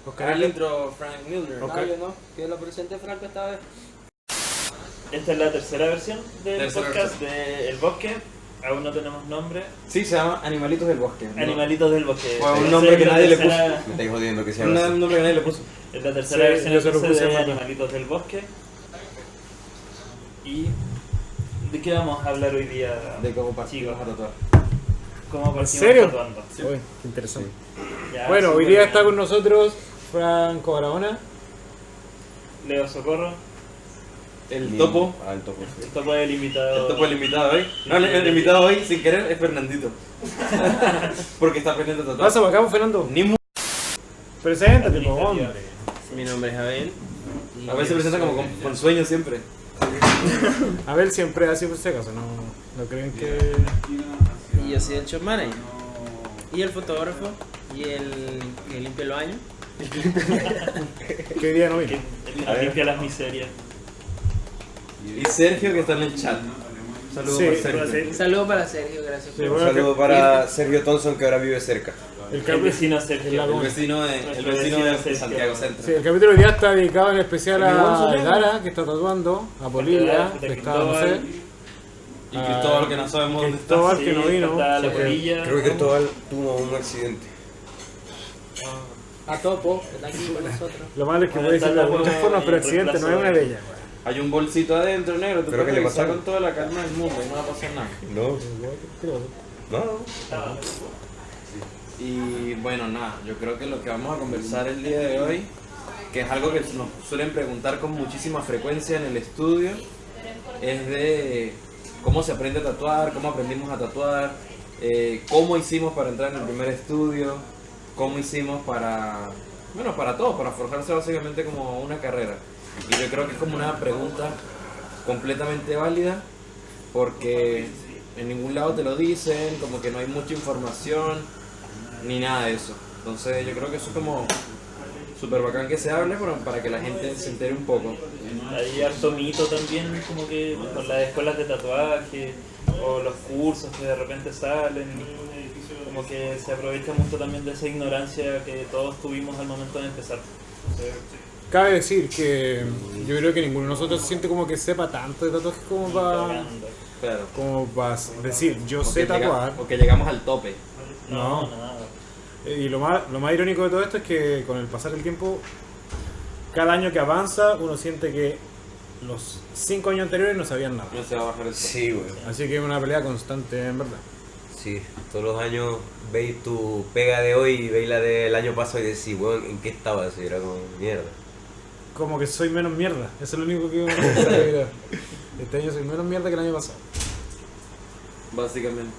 Oscar el intro, Frank Milner. No, yo no, que lo presente Franco esta vez. Esta es la tercera versión del Tercera podcast de El Bosque. Aún no tenemos nombre. Sí, se llama Animalitos del Bosque. ¿no? Animalitos del Bosque. Fue un Esa nombre es que la nadie le tercera- puso. Me estáis jodiendo que se llama así. Un nombre que nadie le puso. Es la tercera Sí, versión yo se lo entonces, puse de a Marta. Animalitos del Bosque. ¿Y de qué vamos a hablar hoy día? De cómo partimos Chicos, a tatuar. ¿cómo partimos serio? tatuando? Uy, qué interesante. Ya, Bueno, hoy súper día bien. está con nosotros Franco Barahona. Leo Socorro. El topo. Ah, el topo. El topo es el invitado. El topo es el invitado hoy. No, el invitado hoy, sin querer, es Fernandito. Porque está aprendiendo a tatuar. Pasa para acá, Fernando. Ni mu... Preséntate, po, hombre. Mi nombre es Abel. y A veces se yo presenta como soy- con sueño siempre. A ver, siempre así por si acaso, no creen que... Y yo soy el shop manager. Y el fotógrafo. Y el que limpia el baño. ¿Qué día no vino? El que limpia las miserias. Y Sergio que está en el chat. Un saludo Sí, para Sergio. Un saludo para Sergio, gracias Sí, por Un bueno, saludo para Sergio Thompson que ahora vive cerca. El, El capi- vecino el Sergio. lago- El vecino de Sergio. Santiago Centro. Sí, el capítulo de hoy día está dedicado en especial ¿El Ivonne a Soler? Dara, que está tatuando, a Bolivia, de Pescado, no sé. Cristóbal. Y Cristóbal que no sabemos dónde está. Cristóbal que no vino. Está la porque- polilla. Creo que Cristóbal tuvo un accidente. A Topo, que está aquí con nosotros. Lo malo es que Bueno, puede decirlo de está muchas como formas, pero el accidente no es reemplazo una de- de ellas. Hay un bolsito adentro negro, tú ¿Pero puedes qué le revisar pasó? con toda la calma del mundo y no va a pasar nada. No, no. Y bueno, nada, yo creo que lo que vamos a conversar el día de hoy, que es algo que nos suelen preguntar con muchísima frecuencia en el estudio, es de cómo se aprende a tatuar, cómo aprendimos a tatuar, cómo hicimos para entrar en el primer estudio, cómo hicimos para, bueno, para todo, para forjarse básicamente como una carrera. Y yo creo que es como una pregunta completamente válida, porque en ningún lado te lo dicen, como que no hay mucha información, ni nada de eso. Entonces yo creo que eso es como súper bacán que se hable para que la gente se entere un poco. Hay harto mito también, como que con las escuelas de tatuaje o los cursos que de repente salen, como que se aprovecha mucho también de esa ignorancia que todos tuvimos al momento de empezar. Entonces, Cabe decir que yo creo que ninguno de nosotros se siente como que sepa tanto de tatuajes como para Claro. decir, yo sé tatuar. O que llegamos al tope. No. nada. Y lo más irónico de todo esto es que con el pasar del tiempo, cada año que avanza, uno siente que los 5 años anteriores no sabían nada. No se va a bajar el tope. Sí, güey. Así que es una pelea constante, en verdad. Sí, todos los años veis tu pega de hoy y veis la del año pasado y decís, weón, ¿en qué estabas? Y era como mierda. Como que soy menos mierda, eso es lo único que uno sabe. Este año soy menos mierda que el año pasado. Básicamente.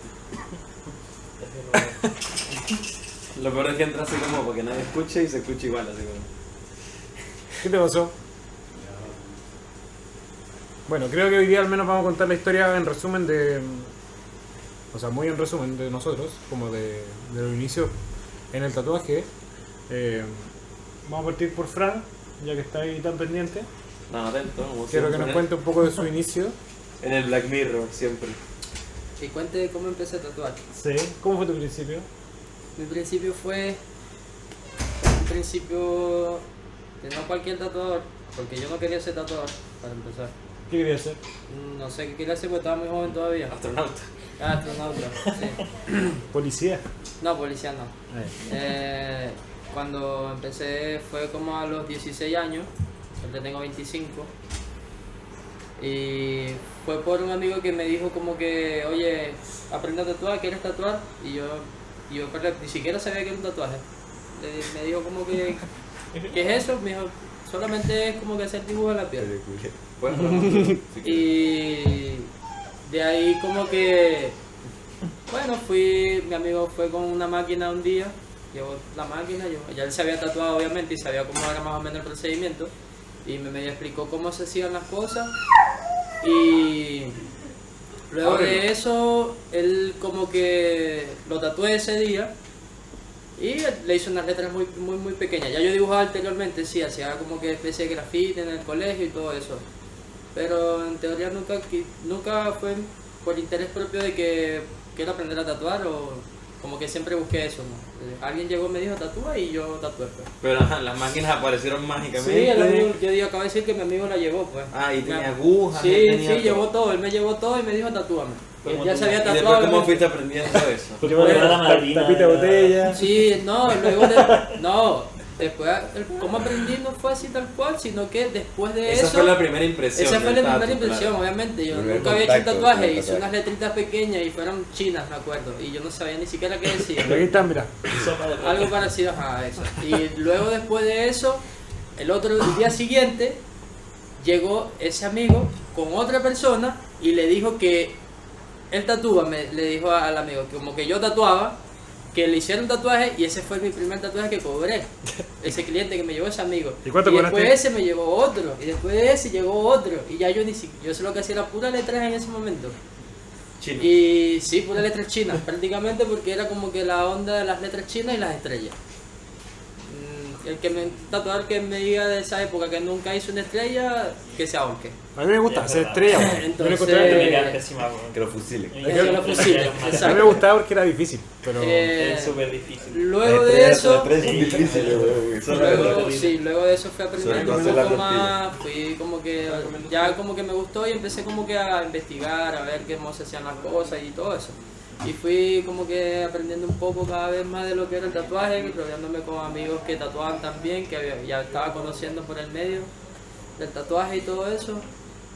Lo peor es que entra así como porque nadie escucha y se escucha igual, así como. ¿Qué te pasó? Bueno, creo que hoy día al menos vamos a contar la historia en resumen de... O sea, muy en resumen de nosotros, como de los inicios en el tatuaje. Vamos a partir por Fran, ya que está ahí tan pendiente. No, atento, como Quiero que siempre. nos cuente un poco de su inicio. En el Black Mirror, siempre. Y cuente cómo empecé a tatuar. Sí. ¿Cómo fue tu principio? Mi principio fue un principio de no cualquier tatuador, porque yo no quería ser tatuador, para empezar. ¿Qué querías hacer? No sé qué quería hacer porque estaba muy joven todavía. Astronauta. Astronauta, sí. Policía. No, policía no. Cuando empecé fue como a los 16 años, ahorita tengo 25. Y fue por un amigo que me dijo como que, oye, aprende a tatuar, ¿quieres tatuar? Y yo pero ni siquiera sabía que era un tatuaje. Me dijo como que, ¿qué es eso? Me dijo, solamente es como que hacer dibujo en la piel. Bueno, sí que- Y de ahí como que, bueno, mi amigo fue con una máquina un día, llevó la máquina, ya él se había tatuado obviamente y sabía cómo era más o menos el procedimiento y me medio explicó cómo se hacían las cosas y luego de eso él como que lo tatué ese día y le hizo unas letras muy pequeñas. Ya yo dibujaba anteriormente, sí, hacía como que especie de grafiti en el colegio y todo eso. Pero en teoría nunca fue por interés propio de que quiero aprender a tatuar o Como que siempre busqué eso, ¿no? Alguien llegó y me dijo tatúa y yo tatué, pues. Pero ajá, las máquinas aparecieron Sí, mágicamente. el amigo, yo digo, acabo de decir que mi amigo la llevó, pues. Ah, y tenía agujas. Sí, tenía sí, todo. llevó todo, él me llevó todo y me dijo tatúame. Como Él ya tú. se había ¿Y después tatuado. cómo me- fuiste aprendiendo eso? Yo me acuerdo la madrina. Tapita de botella. Sí, no, luego de... No, después, cómo aprendí no fue así tal cual, sino que después de Esa eso... fue la primera impresión. Esa fue del la primera tatu, impresión, claro. obviamente. Yo Primer nunca había hecho un contacto tatuaje, con el hice tatuaje. unas letritas pequeñas y fueron chinas, me acuerdo. Y yo no sabía ni siquiera qué decía. Aquí están, mira. Sopa de pollo. Algo parecido a eso. Y luego después de eso, el día siguiente, llegó ese amigo con otra persona y le dijo que él tatúa, le dijo al amigo, que como que yo tatuaba, que le hicieron un tatuaje y ese fue mi primer tatuaje que cobré. Ese cliente que me llevó ese amigo. ¿Y cuánto después cobraste? ese me llevó otro. Y después de ese llegó otro. Y ya yo ni siquiera, yo sé lo que hacía era pura letras en ese momento. Chino. Y sí, puras letras chinas, prácticamente porque era como que la onda de las letras chinas y las estrellas. El que me tatuador que me diga de esa época que nunca hizo una estrella, que se ahorque. A mí me gusta Ya, hacer verdad. estrella, weón. Entonces- Yo lo encontré- Me quedan pésimas, weón. Que lo fusilen. Eso lo fusiles, A mí me exacto. gustaba porque era difícil, pero... Es súper difícil. Luego de eso, Las tres son difíciles, weón. luego de eso fui aprendiendo Sobre un todo poco la más, fui como que ya como que me gustó y empecé como que a investigar, a ver cómo se hacían las cosas y todo eso. Y fui como que aprendiendo un poco cada vez más de lo que era el tatuaje, rodeándome con amigos que tatuaban también, que ya estaba conociendo por el medio del tatuaje y todo eso.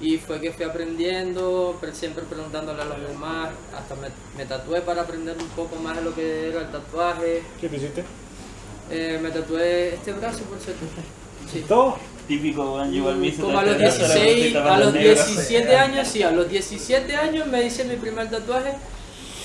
Y fue que fui aprendiendo, pero siempre preguntándole a los demás, hasta me tatué para aprender un poco más de lo que era el tatuaje. ¿Qué te hiciste? Me tatué este brazo, por cierto. Sí. ¿Todo? Típico, weón. Igual me hice Como a los tatuaje, ahora me estoy 16, a tapando los el negro. 17 años, sí, a los 17 años me hice mi primer tatuaje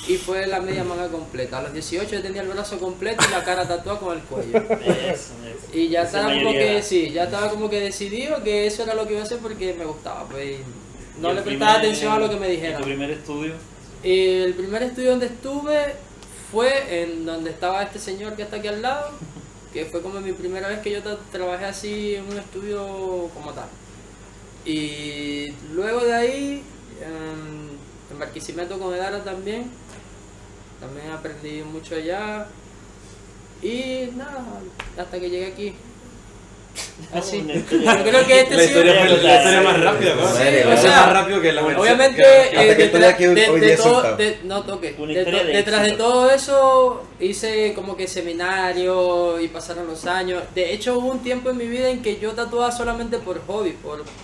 y fue la media manga completa. A los 18 yo tenía el brazo completo y la cara tatuada con el cuello. Eso. Y ya Esa estaba como mayoría. que, sí, ya estaba como que decidido que eso era lo que iba a hacer porque me gustaba, pues y no ¿Y le el prestaba primer- atención a lo que me ¿Y dijeran. tu primer estudio? El primer estudio donde estuve fue en donde estaba este señor que está aquí al lado, que fue como mi primera vez que yo trabajé así en un estudio como tal. Y luego de ahí, en Barquisimeto con Edara también aprendí mucho allá. Y nada, hasta que llegué aquí. Así. Una Yo historia. creo que este La sí. historia fue la historia más rápida, ¿no? Sí, Fue o sea, más rápido que la Obviamente, Hasta que estoy aquí hoy día todo, sentado. no toque. Una historia de Detrás de éxito. todo eso hice como que seminario y pasaron los años. De hecho, hubo un tiempo en mi vida en que yo tatuaba solamente por hobby,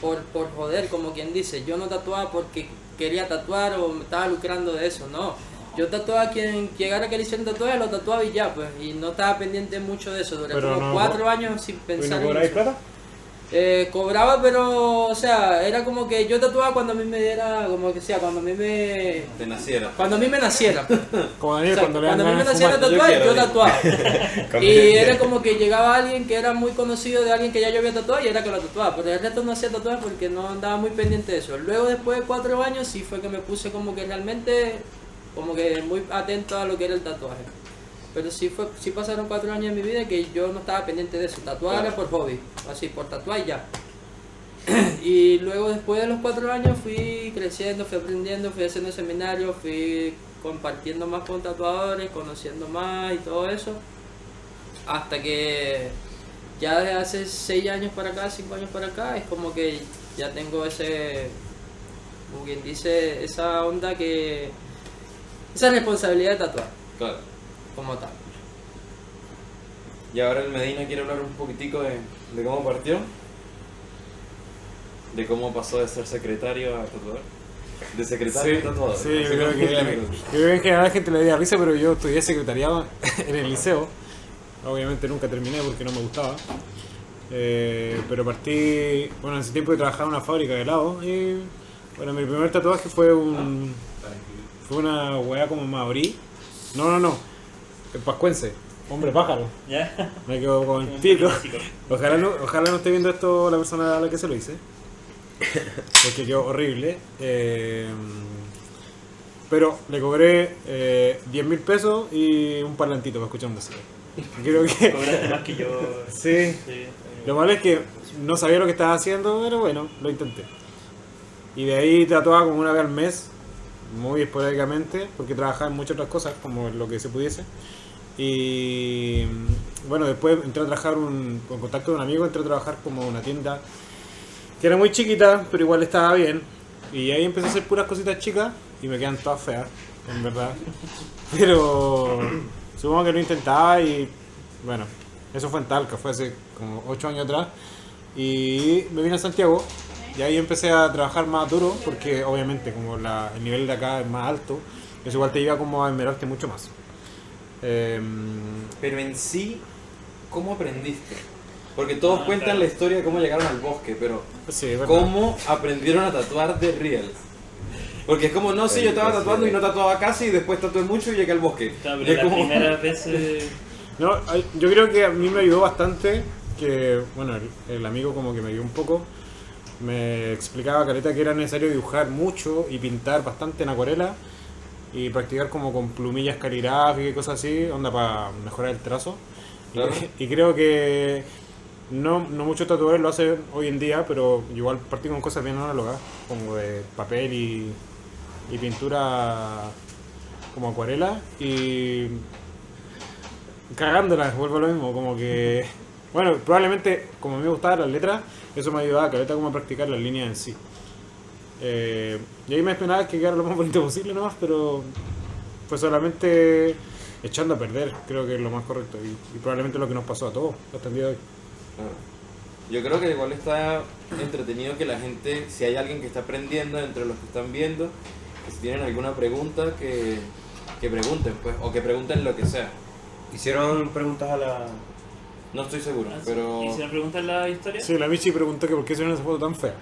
por joder, como quien dice. Yo no tatuaba porque quería tatuar o me estaba lucrando de eso, no. Yo tatuaba a quien llegara que le hicieran tatuaje, lo tatuaba y ya, pues. Y no estaba pendiente mucho de eso. Duré Pero como no- 4 años sin ¿Y pensar no en cobráis eso. plata? Cobraba, pero, o sea, era como que yo tatuaba cuando a mí me diera, como que sea, cuando a mí me... Te naciera. Cuando a mí me naciera. Como O Daniel sea, cuando le dan cuando a mí me ganas de naciera fumar. tatuar, Yo quiero, yo tatuaba. Como Y que- era como que llegaba alguien que era muy conocido de alguien que ya yo había tatuado y era que lo tatuaba. Pero el resto no hacía tatuaje porque no andaba muy pendiente de eso. Luego, después de 4 años, sí fue que me puse como que realmente, como que muy atento a lo que era el tatuaje. Pero sí pasaron 4 años en mi vida que yo no estaba pendiente de eso. Tatuar era por hobby, así, por tatuar y ya. Y luego después de los 4 años fui creciendo, fui aprendiendo, fui haciendo seminarios, fui compartiendo más con tatuadores, conociendo más y todo eso. Hasta que ya desde hace 6 años para acá, 5 años para acá, es como que ya tengo ese, como quien dice, esa onda que... Esa responsabilidad de tatuar, Claro. como tal. Y ahora el Medina quiere hablar un poquitico de cómo partió. De cómo pasó de ser secretario a tatuador. De secretario a tatuador. sí, Así yo creo como que, un yo creo que en general la gente le daría risa, pero yo estudié secretariado en el liceo. Obviamente nunca terminé porque no me gustaba. Pero partí, bueno, en ese tiempo yo trabajaba en una fábrica de helado y bueno, mi primer tatuaje fue una weá como maorí. No, el pascuense, hombre pájaro. ¿Ya? Me quedo con el pico. Ojalá no esté viendo esto la persona a la que se lo hice. Porque quedó horrible. Pero le cobré 10.000 pesos y un parlantito para escuchar música. Creo que... Cobraste más que yo. Sí. Sí. Lo malo es que no sabía lo que estaba haciendo, pero bueno, lo intenté. Y de ahí tatuaba como una vez al mes. muy esporádicamente, porque trabajaba en muchas otras cosas, como lo que se pudiese. Y bueno, después entré a trabajar con contacto de un amigo, entré a trabajar como una tienda que era muy chiquita, pero igual estaba bien. Y ahí empecé a hacer puras cositas chicas y me quedan todas feas, en verdad. Pero supongo que lo intentaba y bueno, eso fue en Talca, fue hace como 8 años atrás. Y me vine a Santiago y ahí empecé a trabajar más duro porque obviamente como el nivel de acá es más alto, eso igual te lleva como a esmerarte mucho más. Pero en sí, ¿cómo aprendiste? Porque todos cuentan claro. la historia de cómo llegaron al bosque, pero Sí, es verdad. ¿cómo aprendieron a tatuar de real? Porque es como, no, sí, yo estaba tatuando y no tatuaba casi, y después tatué mucho y llegué al bosque. Claro, Y pero es la como- primera vez No, yo creo que a mí me ayudó bastante que, bueno, el amigo como que me ayudó un poco, me explicaba caleta que era necesario dibujar mucho y pintar bastante en acuarela y practicar como con plumillas caligráficas y cosas así, onda para mejorar el trazo. Claro. Y creo que no muchos tatuadores lo hacen hoy en día, pero igual partí con cosas bien análogas, como de papel y pintura como acuarela y cagándolas, vuelvo a lo mismo, como que bueno, probablemente como a mí me gustaban las letras, eso me ayudaba a caleta como a practicar las líneas en sí. Y ahí me esperaba que quedara lo más bonito posible nomás, pero fue solamente echando a perder, creo que es lo más correcto y probablemente lo que nos pasó a todos hasta el día de hoy. Ah. Yo creo que igual está entretenido que la gente, si hay alguien que está aprendiendo entre los que están viendo, que si tienen alguna pregunta, que pregunten, pues, o que pregunten lo que sea. Hicieron preguntas a la... No estoy seguro, pero... ¿Y si me preguntan la historia? Sí, la Michi preguntó que por qué hicieron esa foto tan fea.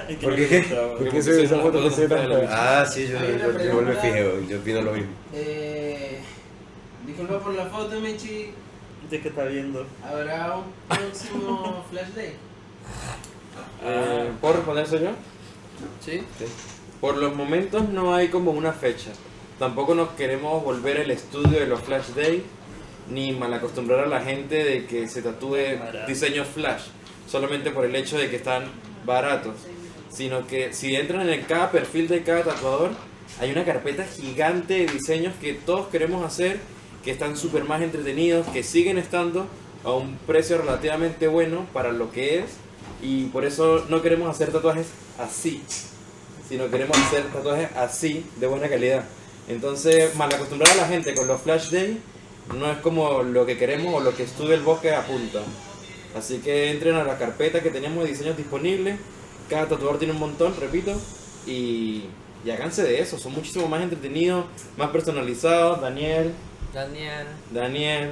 Es que ¿Por no qué? me gustaba. ¿Por Porque qué se esa las foto que fotos se ve son tan feas, fea? Ah, sí, yo Hay una igual me pregunta. fijo, yo opino lo mismo. Disculpa por la foto, Michi. Es que está viendo. ¿Habrá un próximo Flash Day? ¿Puedo responder eso yo? ¿Sí? Por los momentos no hay como una fecha. Tampoco nos queremos volver el estudio de los Flash Day, ni malacostumbrar a la gente de que se tatúe diseños Flash, solamente por el hecho de que están baratos. Sino que si entran en cada perfil de cada tatuador, hay una carpeta gigante de diseños que todos queremos hacer, que están súper más entretenidos, que siguen estando a un precio relativamente bueno para lo que es, y por eso no queremos hacer tatuajes así, sino queremos hacer tatuajes así, de buena calidad. Entonces, mal acostumbrar a la gente con los Flash Day no es como lo que queremos o lo que Estudio el Bosque apunta. Así que entren a la carpeta que tenemos de diseños disponibles. Cada tatuador tiene un montón, repito, y háganse de eso. Son muchísimo más entretenidos, más personalizados. Daniel, Daniel.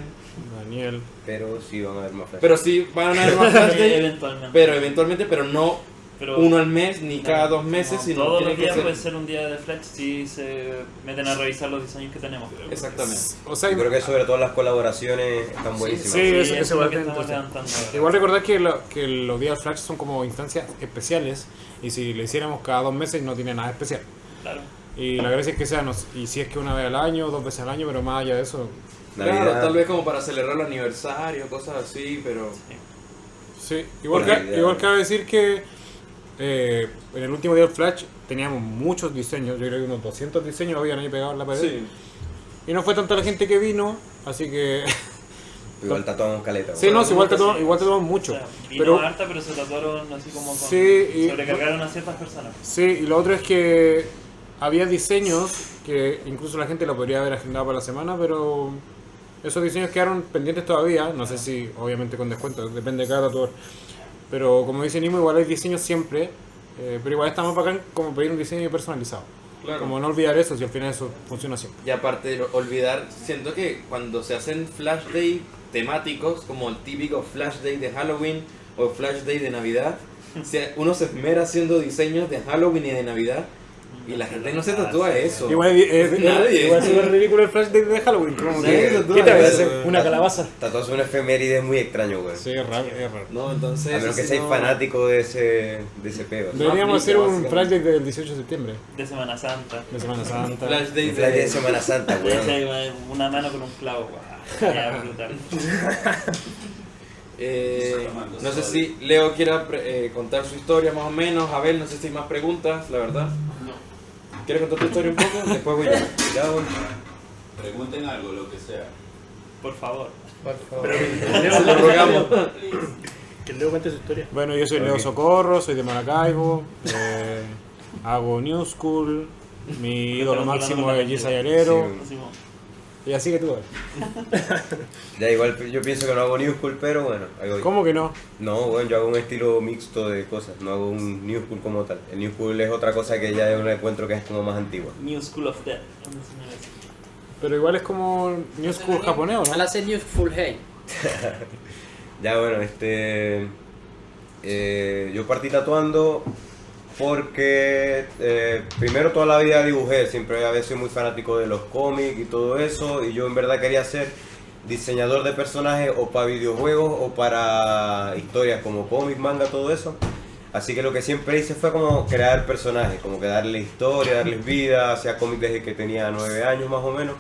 Pero sí van a haber más flashes. pero sí van a haber más Flash Day, Eventualmente. pero no Pero uno al mes ni cada 2 meses, no, sino todos tiene los que días ser... puede ser un día de Flash si se meten a revisar los diseños que tenemos. Exactamente. O sea, Yo creo que sobre todo las colaboraciones están buenísimas. sí, eso es lo igual que te estamos entonces. levantando ahora. Igual recordar que los días Flash son como instancias especiales y si le hiciéramos cada 2 meses no tiene nada especial. Claro. Y la gracia es que sea, y si es que una vez al año, 2 veces al año, pero más allá de eso, Claro, Navidad. tal vez como para celebrar el aniversario, cosas así, pero... sí. Igual, Por Navidad. igual cabe decir que en el último día del Flash teníamos muchos diseños, yo creo que unos 200 diseños habían ahí pegados en la pared. Sí. Y no fue tanta la gente que vino, así que... Igual tatuamos caleta. sí, weón. no, sí, igual tatuamos mucho. O sea, vino Pero harta, pero se tatuaron así como con... Sí, y- sobrecargaron a ciertas personas. sí, y lo otro es que había diseños que incluso la gente lo podría haber agendado para la semana, pero esos diseños quedaron pendientes todavía, no sé si obviamente con descuento, depende de cada tatuador. Pero como dice Nimo, igual hay diseños siempre, pero igual está más bacán como pedir un diseño personalizado. Claro. Como no olvidar eso, si al final eso funciona siempre. Y aparte de olvidar, siento que cuando se hacen Flash Day temáticos, como el típico Flash Day de Halloween o Flash Day de Navidad, uno se esmera haciendo diseños de Halloween y de Navidad y la gente no se tatúa eso. Igual Nadie. igual es súper ridículo el Flash de Halloween, como Sí, que, tatúa ¿qué te eso. parece? Una calabaza. Tatuarse una efeméride es muy extraño, güey. Sí, es raro, es raro. No, entonces... A menos que si seáis no- fanático de ese peo. ¿sí? Deberíamos hacer un básicamente. Flash Day del 18 de septiembre, De Semana Santa. de Semana Santa. Flash Day Un flash de de... Semana Santa, Sí, güey. una mano con un clavo, guau. Ya, brutal. No sé si Leo quiera contar su historia más o menos. Abel, no sé si hay más preguntas, la verdad. ¿Quieres contar tu historia un poco? Después voy yo. Ya, bueno. Pregunten algo, lo que sea. Por favor. Por favor. Se lo rogamos. Que Leo cuente su historia. Bueno, yo soy Leo Socorro, soy de Maracaibo, hago New School, mi ídolo máximo es Gisay Alero, Sí, y así que tú. ya igual yo pienso que no hago New School, pero bueno, ahí voy. ¿Cómo que no? No, bueno, yo hago un estilo mixto de cosas, no hago un New School como tal. El New School es otra cosa que ya es un encuentro que es como más antigua. New School of Death. Pero igual es como New School japonés, ¿o Al no? hacer New Full Hate. Ya bueno, yo partí tatuando porque primero toda la vida dibujé, siempre había sido muy fanático de los cómics y todo eso, y yo en verdad quería ser diseñador de personajes o para videojuegos o para historias como cómics, manga, todo eso. Así que lo que siempre hice fue como crear personajes, como que darle historia, darles vida, hacía cómics desde que tenía 9 años más o menos.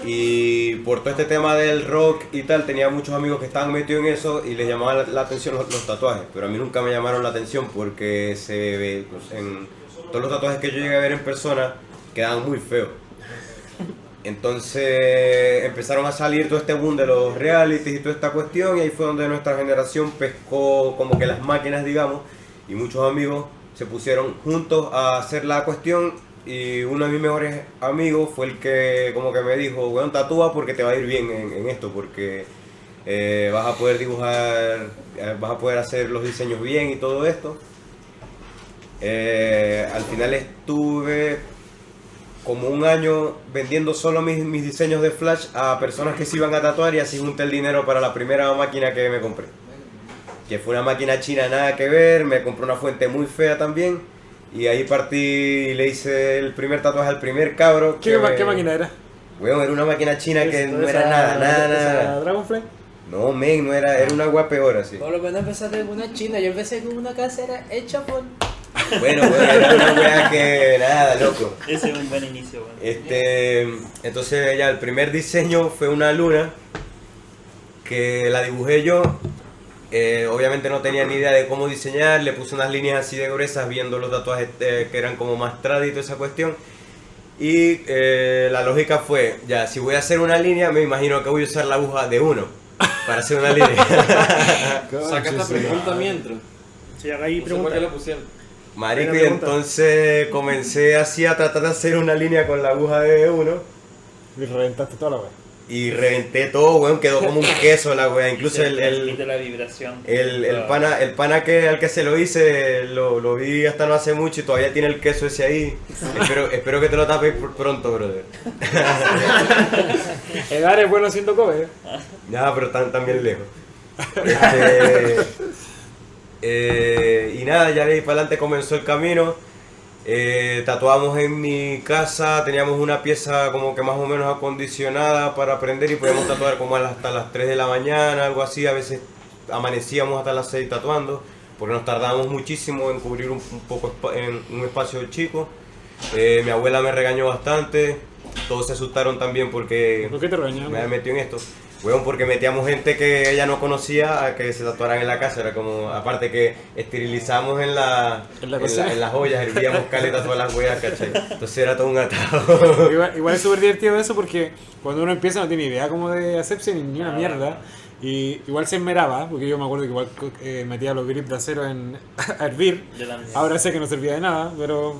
Y por todo este tema del rock y tal, tenía muchos amigos que estaban metidos en eso y les llamaban la atención los tatuajes, pero a mí nunca me llamaron la atención porque se ve, pues, en todos los tatuajes que yo llegué a ver en persona quedaban muy feos. Entonces empezaron a salir todo este boom de los realities y toda esta cuestión, y ahí fue donde nuestra generación pescó como que las máquinas, digamos, y muchos amigos se pusieron juntos a hacer la cuestión. Y uno de mis mejores amigos fue el que como que me dijo, bueno, tatúa porque te va a ir bien en esto, porque vas a poder dibujar, vas a poder hacer los diseños bien y todo esto. Al final estuve como un año vendiendo solo mis diseños de Flash a personas que se iban a tatuar, y así junté el dinero para la primera máquina que me compré. Que fue una máquina china nada que ver, me compré una fuente muy fea también. Y ahí partí y le hice el primer tatuaje al primer cabro. ¿Qué máquina era? Weón, era una máquina china que no era nada. ¿Dragonfly? No, men, no era una weá peor así. Por lo menos empezaste con una china, yo empecé con una casera hecha por... Bueno, era una weá que nada, loco. Ese es un buen inicio, bueno. Entonces ya el primer diseño fue una luna que la dibujé yo. Obviamente no tenía ni idea de cómo diseñar, le puse unas líneas así de gruesas viendo los tatuajes que eran como más traditos, esa cuestión. Y la lógica fue, ya, si voy a hacer una línea, me imagino que voy a usar la aguja de 1 para hacer una línea. Saca esta pregunta mientras. Sí, acá hay No sé por qué preguntas. la pusieron. Marico, y Buena pregunta. entonces comencé así a tratar de hacer una línea con la aguja de 1. Y reventaste toda la wea. Y reventé todo, weón, quedó como un queso la wea. Incluso Se transmite la vibración. el pana al que se lo hice, lo vi hasta no hace mucho y todavía tiene el queso ese ahí. Espero que te lo tapes pronto, brother. Edar es bueno haciendo cover. Ya, pero también lejos. Y nada, ya de ahí para adelante comenzó el camino. Tatuamos en mi casa, teníamos una pieza como que más o menos acondicionada para aprender, y podíamos tatuar como hasta las 3 de la mañana, algo así. A veces amanecíamos hasta las 6 tatuando, porque nos tardábamos muchísimo en cubrir un poco en un espacio chico. Mi abuela me regañó bastante, todos se asustaron también porque ¿Por qué te regañaron? me había metido en esto. Weón, porque metíamos gente que ella no conocía a que se tatuaran en la casa. Era como, aparte que esterilizamos en las ollas, hervíamos caleta todas las huellas, ¿cachai? Entonces era todo un atado. Igual es súper divertido eso porque cuando uno empieza no tiene idea como de asepsia ni una mierda. Y igual se esmeraba, porque yo me acuerdo que igual metía los grips de acero a hervir. Yo también. Ahora sé que no servía de nada, pero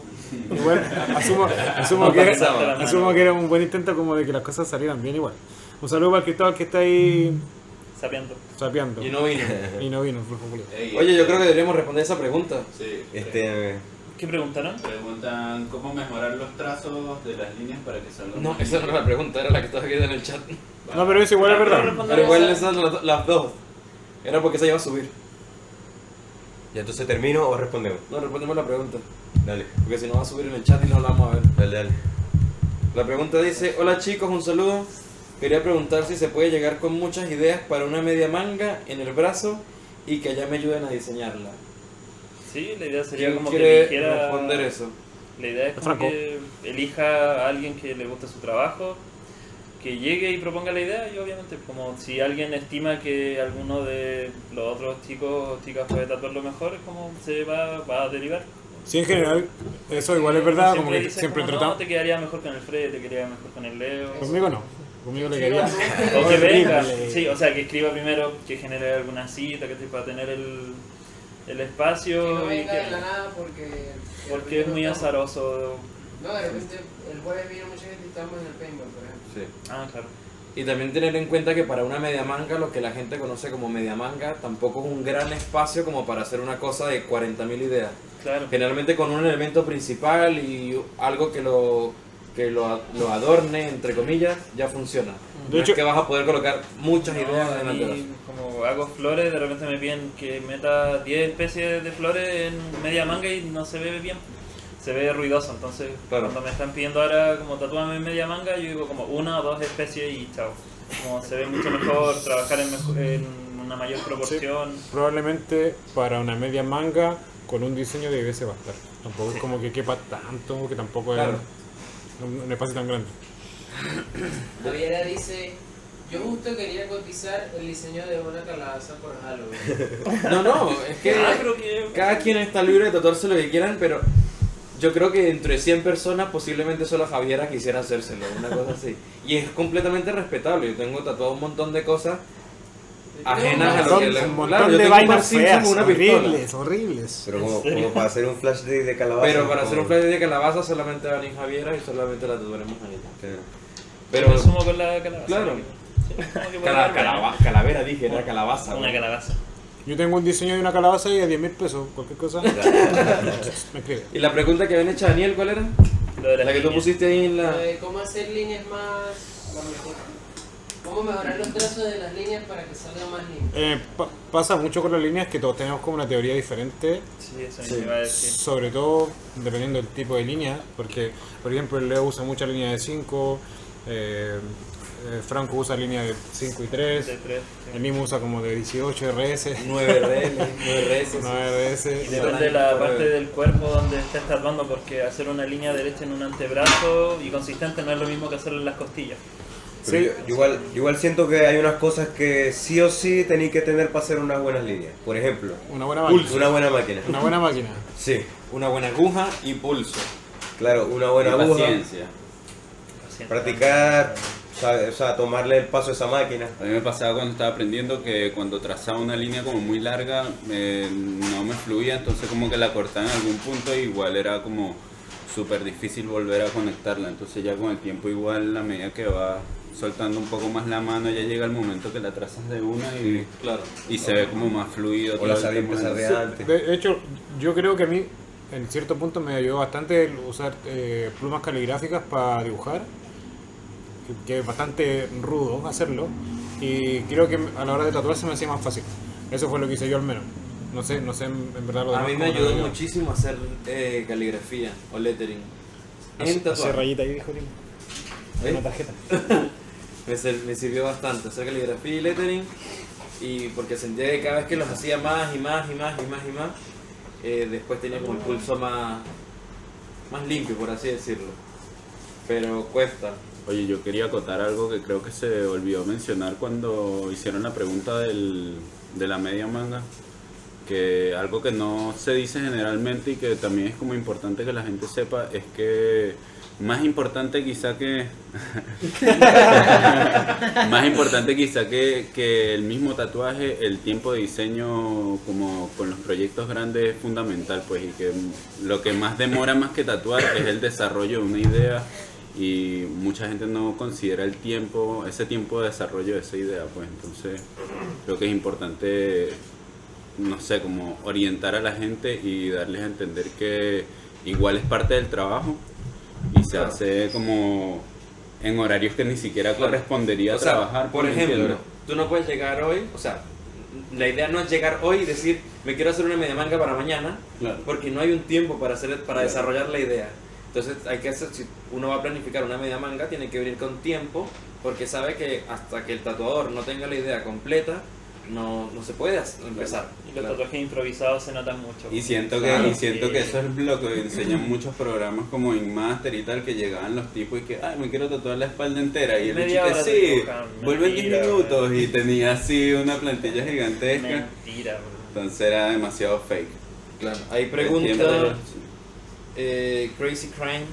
igual asumo No que pasaba. era un buen intento como de que las cosas salieran bien igual. Un saludo para el Cristóbal que está ahí Sapeando. sapeando. Y no vino. Y no vino, por favor. Oye, yo creo que deberíamos responder esa pregunta. Sí. ¿Qué preguntaron? Preguntan cómo mejorar los trazos de las líneas para que salgan. No, esa no era la pregunta, era la que estaba aquí en el chat. No, pero eso igual es verdad. Pero igual esas las dos. Era porque se iba a subir. ¿Y entonces termino o respondemos? No, respondemos la pregunta. Dale, Porque si no va a subir en el chat y no la vamos a ver. dale. La pregunta dice: hola chicos, un saludo. Quería preguntar si se puede llegar con muchas ideas para una media manga en el brazo y que allá me ayuden a diseñarla. Sí, la idea sería ¿Quién como que quiere eligiera... responder eso? La idea es como Franco. que elija a alguien que le guste su trabajo, que llegue y proponga la idea, y obviamente como si alguien estima que alguno de los otros chicos o chicas puede tatuarlo mejor, es como se va a derivar. Sí, en general, Eso igual es verdad, como que dicen siempre como, no, tratamos. te quedaría mejor con el Fred, te quedaría mejor con el Leo. Conmigo no. Conmigo le quería. O que venga, Horrible. sí, o sea, que escriba primero, que genere alguna cita, que para tener el Que espacio. no y venga que- de la nada porque es muy azaroso. No, de repente el jueves vino mucha gente y estábamos en el paintball, por ejemplo. Sí. Ah, claro. Y también tener en cuenta que para una media manga, lo que la gente conoce como media manga, tampoco es un gran espacio como para hacer una cosa de 40.000 ideas. Claro. Generalmente con un elemento principal y algo que lo adorne, entre comillas, ya funciona. De No hecho- es que vas a poder colocar muchas No, ideas a delante de mí, como hago flores, de repente me piden que meta 10 especies de flores en media manga y no se ve bien. Se ve ruidoso, entonces Claro. cuando me están pidiendo ahora como tatuarme en media manga, yo digo como 1 o 2 especies y chao. Como se ve mucho mejor, trabajar en una mayor proporción. Probablemente para una media manga con un diseño de IBS bastar. Tampoco es como que quepa tanto, que tampoco es Claro. un espacio tan grande. Javiera dice, yo justo quería cotizar el diseño de una calabaza por Halloween. No, es que Pero que... cada quien está libre de tatuarse lo que quieran, pero yo creo que entre 100 personas posiblemente solo Javiera quisiera hacérselo, una cosa así. Y es completamente respetable. Yo tengo tatuado un montón de cosas ajenas a lo que le... Un montón Claro, yo de tengo vainas Mark Simpson feas, con una pistola. horribles, horribles. Pero como para hacer un flash day de calabaza. Pero para hacer un como- flash de calabaza solamente va a venir Javiera y solamente la tatuaremos a ella. Claro. Pero me sumo con la calabaza. Claro. Sí, como que puede dar bueno. calavera dije, era calabaza. Una güey. calabaza. Yo tengo un diseño de una calabaza y a 10.000 pesos, cualquier cosa. Me escribe. Y la pregunta que habían hecho a Daniel, ¿cuál era? Lo de las La que tú líneas. pusiste ahí en la... ¿Cómo hacer líneas más... ¿Cómo mejorar los trazos de las líneas para que salga más limpio? Pasa mucho con las líneas que todos tenemos como una teoría diferente, Sí, eso me iba a decir. sobre todo dependiendo del tipo de línea, porque por ejemplo el Leo usa mucha línea de 5, Franco usa línea de 5 y 3, De tres, sí. el mismo usa como de 18 RS, 9 RL, 9 RS. 9 Y RS. depende de la parte del cuerpo donde estés tatuando, porque hacer una línea derecha en un antebrazo y consistente no es lo mismo que hacerlo en las costillas. Pero Sí. yo igual siento que hay unas cosas que sí o sí tenéis que tener para hacer unas buenas líneas. Por ejemplo, Una buena máquina. una buena máquina. Una buena máquina. Sí, Una buena aguja y pulso. claro, una buena Y aguja. paciencia. Paciente. Practicar, o sea, tomarle el paso a esa máquina. A mí me pasaba cuando estaba aprendiendo que cuando trazaba una línea como muy larga no me fluía, entonces como que la cortaba en algún punto y igual era como súper difícil volver a conectarla. Entonces ya con el tiempo igual a medida que va soltando un poco más la mano ya llega el momento que la trazas de una Claro. y se ve como más fluido. O todo la el sabía tema empezar del- de antes. De hecho, yo creo que a mí en cierto punto me ayudó bastante el usar plumas caligráficas para dibujar, que es bastante rudo hacerlo, y creo que a la hora de tatuar se me hacía más fácil. Eso fue lo que hice yo al menos. No sé en verdad lo A demás mí me cómo ayudó ayudó. muchísimo a hacer caligrafía o lettering. En Hacer tatuaje. rayita ahí, dijo Tim. ¿Eh? Una tarjeta. Me sirvió bastante hacer caligrafía y lettering. Y porque sentía que cada vez que los hacía más y más y más y más y más, después tenía como el pulso más limpio, por así decirlo. Pero cuesta. Oye, yo quería acotar algo que creo que se olvidó mencionar cuando hicieron la pregunta de la media manga, que algo que no se dice generalmente y que también es como importante que la gente sepa es que más importante quizá que que el mismo tatuaje, el tiempo de diseño como con los proyectos grandes es fundamental, pues, y que lo que más demora más que tatuar es el desarrollo de una idea y mucha gente no considera el tiempo, ese tiempo de desarrollo de esa idea, pues entonces creo que es importante, no sé, como orientar a la gente y darles a entender que igual es parte del trabajo y se Claro. hace como en horarios que ni siquiera Claro. correspondería O sea, trabajar. por ¿me ejemplo, entiendes? tú no puedes llegar hoy, o sea, la idea no es llegar hoy y decir, me quiero hacer una media manga para mañana, Claro. porque no hay un tiempo para desarrollar la idea. Entonces hay que hacer, si uno va a planificar una media manga, tiene que venir con tiempo, porque sabe que hasta que el tatuador no tenga la idea completa, no se puede empezar. Y los Claro. tatuajes improvisados se notan mucho. Y siento Claro, que eso es lo que enseñan muchos programas como Inmaster y tal, que llegaban los tipos y que, ay, me quiero tatuar la espalda entera. Y el Media chico, hora te sí, dibujan, vuelven 10 mentira, minutos y tenía así una plantilla gigantesca. Mentira, bro. Entonces era demasiado fake. Claro. Hay El tiempo de- preguntas. Crazy Crime,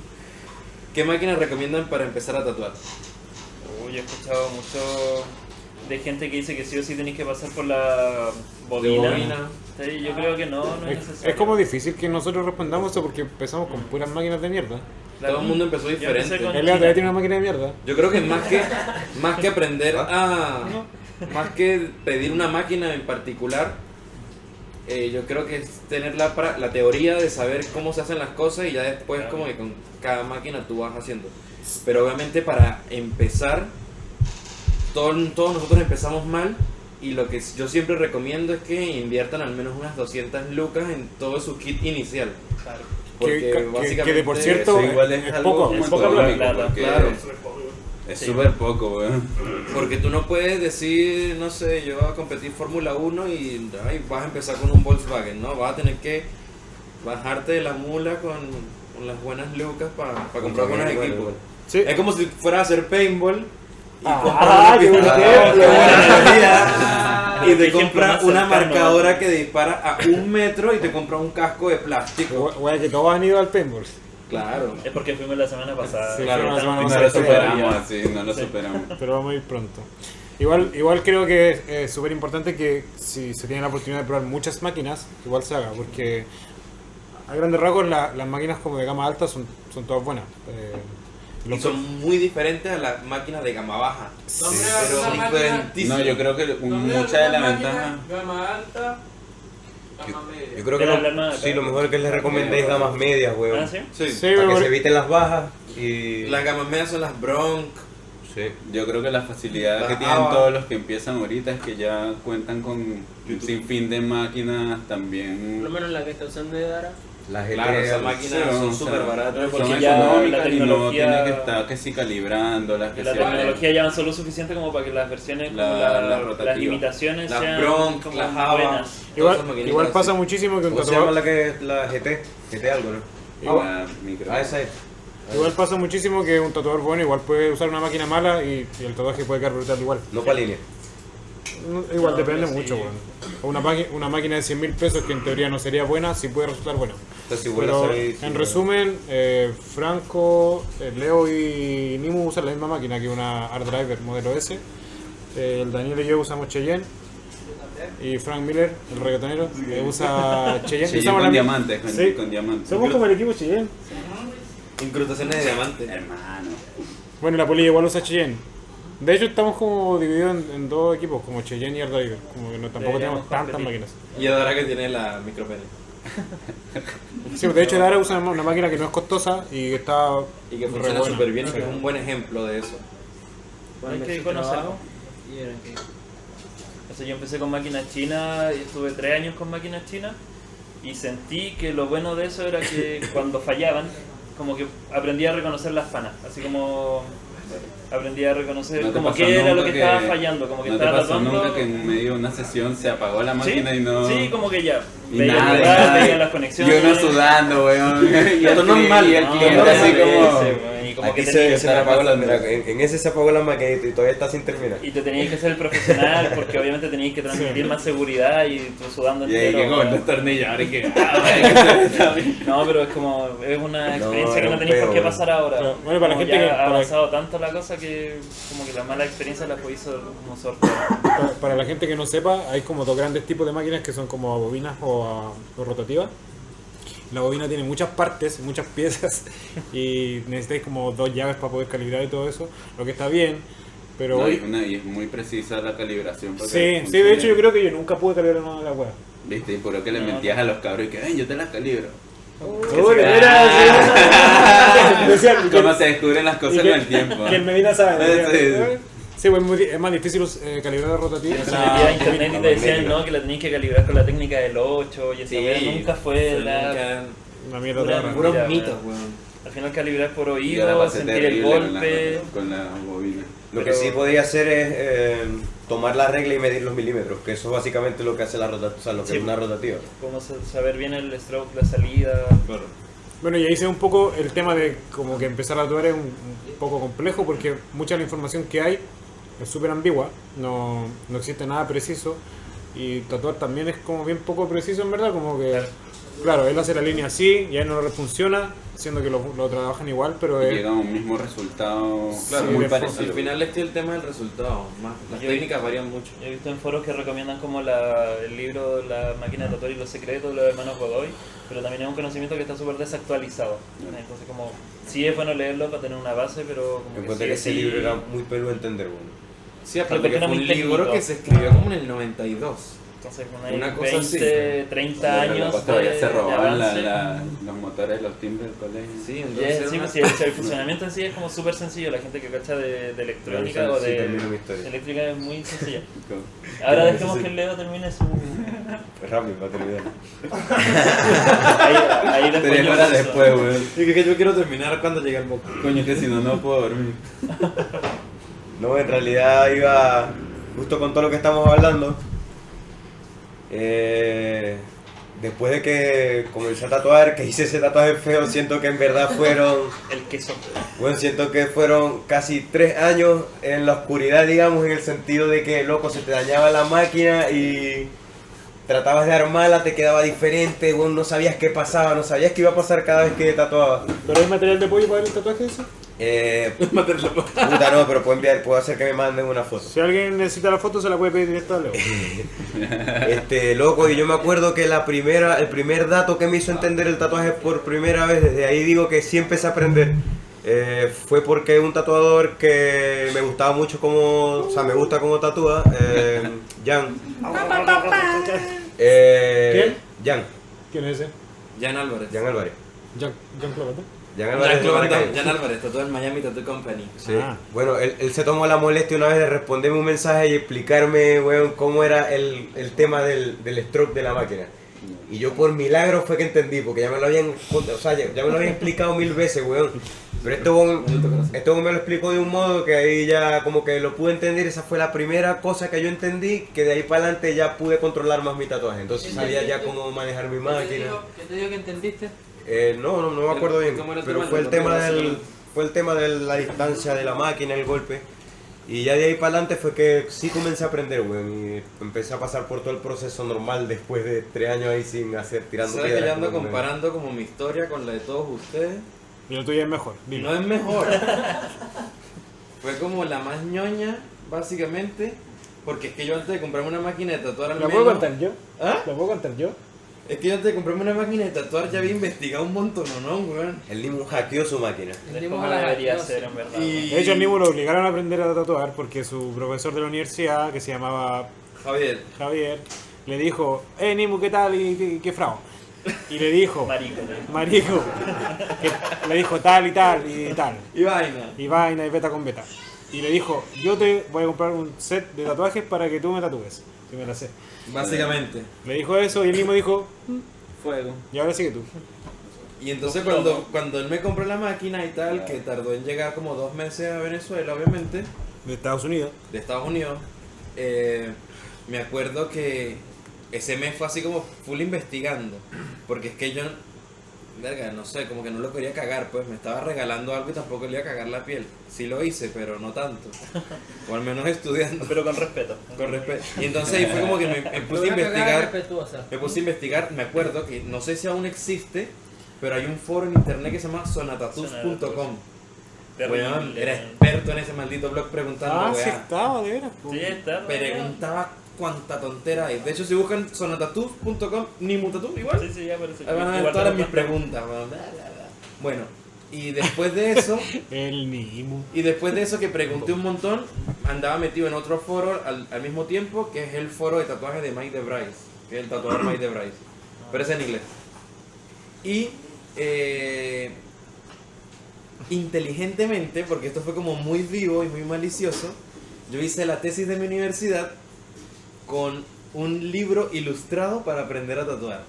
¿qué máquinas recomiendan para empezar a tatuar? Uy, he escuchado mucho de gente que dice que sí o sí tenéis que pasar por la De bobina. bobina. Sí, yo creo que no es necesario. Es como difícil que nosotros respondamos eso porque empezamos con puras máquinas de mierda. Todo el mundo empezó Yo empecé diferente. con Él todavía China. tiene una máquina de mierda. Yo creo que más que aprender más que pedir una máquina en particular, yo creo que es tener la teoría de saber cómo se hacen las cosas y ya después como que con cada máquina tú vas haciendo. Pero obviamente para empezar, todos nosotros empezamos mal y lo que yo siempre recomiendo es que inviertan al menos unas 200 lucas en todo su kit inicial. Claro. Porque básicamente... que de por cierto eso igual es es algo poco, muy es poca económico, plata. plata. porque Claro. es súper poco, weón. Porque tú no puedes decir, no sé, yo voy a competir Fórmula 1 y ay, vas a empezar con un Volkswagen, ¿no? Vas a tener que bajarte de la mula con las buenas lucas para comprar buenos equipos. Sí. Es como si fueras a hacer paintball y Ah, qué buen ejemplo. y te Ejemplo compras más una cercano. marcadora que dispara a 1 metro y te compras un casco de plástico. Wea, que todos han ido al paintball. Claro. Es porque fuimos la semana pasada. Sí, Claro, fuimos la semana No pasada. lo superamos así, no lo superamos. Pero vamos a ir pronto. Igual creo que es súper importante que si se tiene la oportunidad de probar muchas máquinas, igual se haga, porque a grandes rasgos las máquinas como de gama alta son todas buenas. Y son muy diferentes a las máquinas de gama baja. Nombre Pero de una diferentísimas. No, yo creo que mucha de la ventaja... Gama alta, gama media. Yo creo que Era la arma- sí, lo mejor es que les recomendéis gamas medias, weón. ¿Ah, sí? Sí. Sí, Para que pero- se eviten las bajas y... Las gamas medias son las Bronc. Sí. Yo creo que la facilidad La que tienen AVA. todos los que empiezan ahorita es que ya cuentan con un sinfín de máquinas Por también. lo menos la que está usando de Dara. Las GT, Claro, esas Sí, máquinas o son sea, súper baratas. porque Son ya económicas la y no tecnología- tiene que estar que sí calibrándolas, que La sí- tecnología ya avanzó lo suficiente como para que las versiones, como La rotativa. las imitaciones Las sean Bronc, como las AVA. buenas. Igual, Todas esas igual maquinitas pasa así. muchísimo que un ¿Cómo se llama tatuador, la GT? GT algo, ¿no? la micro. Ah, esa es. igual pasa muchísimo que un tatuador bueno igual puede usar una máquina mala y el tatuaje puede quedar brutal igual. No para línea. Igual No, depende pero sí. mucho, weón. O una máquina de 100.000 pesos que en teoría no sería buena, sí puede resultar buena. Entonces, igual Pero sabéis- en resumen, Franco, Leo y Nimu usan la misma máquina que una Art Driver modelo S. El Daniel y yo usamos Cheyenne. Y Frank Miller, el reggaetonero, usa Cheyenne. Sí, Usamos con la- diamantes, Sí. con diamantes. Somos como el equipo Cheyenne. Incrustaciones de diamante. Hermano. Bueno, la polilla igual usa Cheyenne. De hecho, estamos como divididos en dos equipos, como Cheyenne y Art Driver. Como que tampoco Deberíamos tenemos tantas competir. máquinas. Y ahora que tiene la micropene. Sí, de hecho, Dara usa una máquina que no es costosa y que está. Y que re funciona buena. súper bien y Sí. que es un buen ejemplo de eso. Hay que conocerlo. Y era que O sea, yo empecé con máquinas chinas y estuve 3 años con máquinas chinas y sentí que lo bueno de eso era que cuando fallaban, como que aprendí a reconocer las fanas, así como aprendí a reconocer ¿No te como pasó qué era lo nunca que estaba fallando, como que ¿No te estaba pasó tratando... nunca que en medio de una sesión se apagó la Sí, máquina y no... sí, como que ya, Y veía nada, el lugar, nada. veía las conexiones. Yo no sudando, weón. Y Esto no es mal, y el no, cliente no así me como... parece, weón, y como Aquí que tenías que se ser me apagó la, mira, mira, en ese se apagó la maquinita y todavía está sin terminar. y te tenías que ser el profesional porque obviamente tenías que transmitir más seguridad y tú sudando Y ahí entero, llegó weón. el destornillador y que... ah, No, pero es como, es una experiencia que era no un tenéis por peo, qué weón. pasar ahora. Pero, bueno, para la Como gente ya que- ha para- avanzado tanto la cosa que como que la mala experiencia la podéis como sortear. Para la gente que no sepa, hay como dos grandes tipos de máquinas que son como a bobinas o rotativas. La bobina tiene muchas partes, muchas piezas y necesitáis como 2 llaves para poder calibrar y todo eso, lo que está bien, pero No, hoy... y es muy precisa la calibración. para que Sí, funcione. de hecho yo creo que yo nunca pude calibrar una de las weas. Viste, y por lo que le No, mentías a los cabros y que, ven, yo te las calibro. Uy, mira, decían que- Cómo se descubren las cosas y que- con el tiempo. que el Medina sabe. Sí, decían. sí. Sí, pues es más difícil calibrar la rotativa. Se la metía a internet y bobina. te decían no, que la tenías que calibrar con la técnica del 8 y esa Sí, wea nunca fue la... Nunca- Una mierda Pura- rara. Puros Ya, mitos, weón. weón. Al final calibrar por Y ahora oído, va a ser sentir el terrible golpe... con la bobina. Lo que Pero- sí podía hacer es tomar la regla y medir los milímetros, que eso es básicamente lo que hace la rotativa, o sea, lo que Sí. es una rotativa. Como saber bien el stroke, la salida... Bueno, y ahí se ve un poco el tema de como que empezar a tatuar es un poco complejo porque mucha de la información que hay es súper ambigua, no existe nada preciso y tatuar también es como bien poco preciso en verdad, como que claro, él hace la línea así y a él no le funciona, siendo que lo trabajan igual, pero Y él... llega a un mismo resultado Claro, Sí, muy de parecido. al final es que el tema del resultado, más, las Yo- técnicas varían mucho. He visto en foros que recomiendan como el libro La máquina de tatuar y los secretos de los hermanos Godoy, pero también es un conocimiento que está súper desactualizado. Entonces como sí es bueno leerlo para tener una base, pero como Encontré sí, que ese sí, libro era muy peludo de entender, bueno. Sí, aparte porque que era fue muy un libro técnico. que se escribió como en el 92. Entonces con Una ahí cosa así. 20, 30 Los años locos todavía de se robaban avance. los motores de los timbres del colegio. Sí, Y entonces es era encima, una- sí, el funcionamiento en sí es como súper sencillo. La gente que cacha de electrónica o Sí, de termino mi historia. eléctrica es muy sencilla. Como- Ahora Sí, dejemos sí. que el Leo termine su... Rápido, para terminar. Ahí después Tenía yo para uso. después, weón. Y que yo quiero terminar cuando llegue el boca. Coño, que si no, no puedo dormir. No, en realidad iba justo con todo lo que estamos hablando. Después de que comencé a tatuar, que hice ese tatuaje feo, siento que en verdad fueron, El queso. bueno, siento que fueron casi 3 años en la oscuridad, digamos, en el sentido de que, loco, se te dañaba la máquina y tratabas de armarla, te quedaba diferente, bueno, no sabías qué pasaba, no sabías qué iba a pasar cada vez que tatuabas. ¿Pero hay material de apoyo para el tatuaje ese? Puta no, pero puedo hacer que me manden una foto. Si alguien necesita la foto, se la puede pedir directo a Leo. Loco, y yo me acuerdo que el primer dato que me hizo entender el tatuaje por primera vez, desde ahí digo que sí empecé a aprender, fue porque un tatuador que me gustaba mucho como, o sea, me gusta como tatúa, Jan. ¿Quién? Jan, ¿Quién es ese? Jan Álvarez. Jan Álvarez. Jan Clovata. Jan Álvarez de Maracay. Jan Álvarez, tatuó en Miami Tattoo Company. Sí. Ah. Bueno, él se tomó la molestia una vez de responderme un mensaje y explicarme, weón, cómo era el tema del stroke de la máquina. Y yo por milagro fue que entendí, porque ya me lo habían, o sea, ya me lo habían explicado 1000 veces, weón. Pero este weón me lo explicó de un modo que ahí ya como que lo pude entender. Esa fue la primera cosa que yo entendí, que de ahí para adelante ya pude controlar más mi tatuaje. Entonces sabía ya cómo manejar mi máquina. ¿Qué te digo que entendiste? No me acuerdo bien, ¿Cómo era el pero tema fue del el tema tatuaje? fue el tema de la distancia de la máquina, el golpe. Y ya de ahí para adelante fue que sí comencé a aprender, weón, y empecé a pasar por todo el proceso normal después de 3 años ahí sin hacer, tirando ¿Sabes que yo piedras. ando como que me- comparando como mi historia con la de todos ustedes? Y lo tuyo es mejor. Dilo. No es mejor. Fue como la más ñoña, básicamente. Porque es que yo antes de comprarme una máquina de tatuar al ¿La menos... puedo contar yo? ¿Ah? ¿La puedo contar yo? Es que yo antes de comprarme una máquina de tatuar ya había investigado un montón, ¿no, weón? El Nimu hackeó su máquina. Es como debería ser, en verdad. Y- De hecho, al Nimu lo obligaron a aprender a tatuar porque su profesor de la universidad, que se llamaba Javier, Javier, le dijo, Nimu, ¿qué tal? ¿Y qué frao? Y le dijo, Marico. marico, que le dijo tal y tal y tal. y vaina. Y vaina y beta con beta. Y le dijo, yo te voy a comprar un set de tatuajes para que tú me tatúes. Que me la sé. Básicamente. Le dijo eso y el mismo dijo, Fuego. y ahora sigue tú. Y entonces cuando él me compró la máquina y tal, que tardó en llegar como 2 meses a Venezuela, obviamente, De Estados Unidos. de Estados Unidos, me acuerdo que ese mes fue así como full investigando, porque es que yo, verga, no sé, como que no lo quería cagar, pues me estaba regalando algo y tampoco le iba a cagar la piel. Sí lo hice, pero no tanto, o al menos estudiando, Pero con respeto. con respeto. Y entonces ahí fue como que me puse a Una cagada investigar. respetuosa. Me puse a investigar, me acuerdo que no sé si aún existe, pero hay un foro en internet que se llama sonatatus.com. Weón, era experto en ese maldito blog preguntando, Ah, sí weá. estaba, de veras. po. Sí, está. Preguntaba cuánta tontera hay. De hecho, si buscan sonatatus.com, ni mutatu, igual. Sí, sí, ya parece. Ahí van a ver Igual todas te mis lo preguntas, weón. Bueno, y después de eso, El Nimu. que pregunté un montón, andaba metido en otro foro al mismo tiempo, que es el foro de tatuajes de Mike de Bryce, que es el tatuador Mike de Bryce, pero es en inglés. Y inteligentemente, porque esto fue como muy vivo y muy malicioso, yo hice la tesis de mi universidad con un libro ilustrado para aprender a tatuar.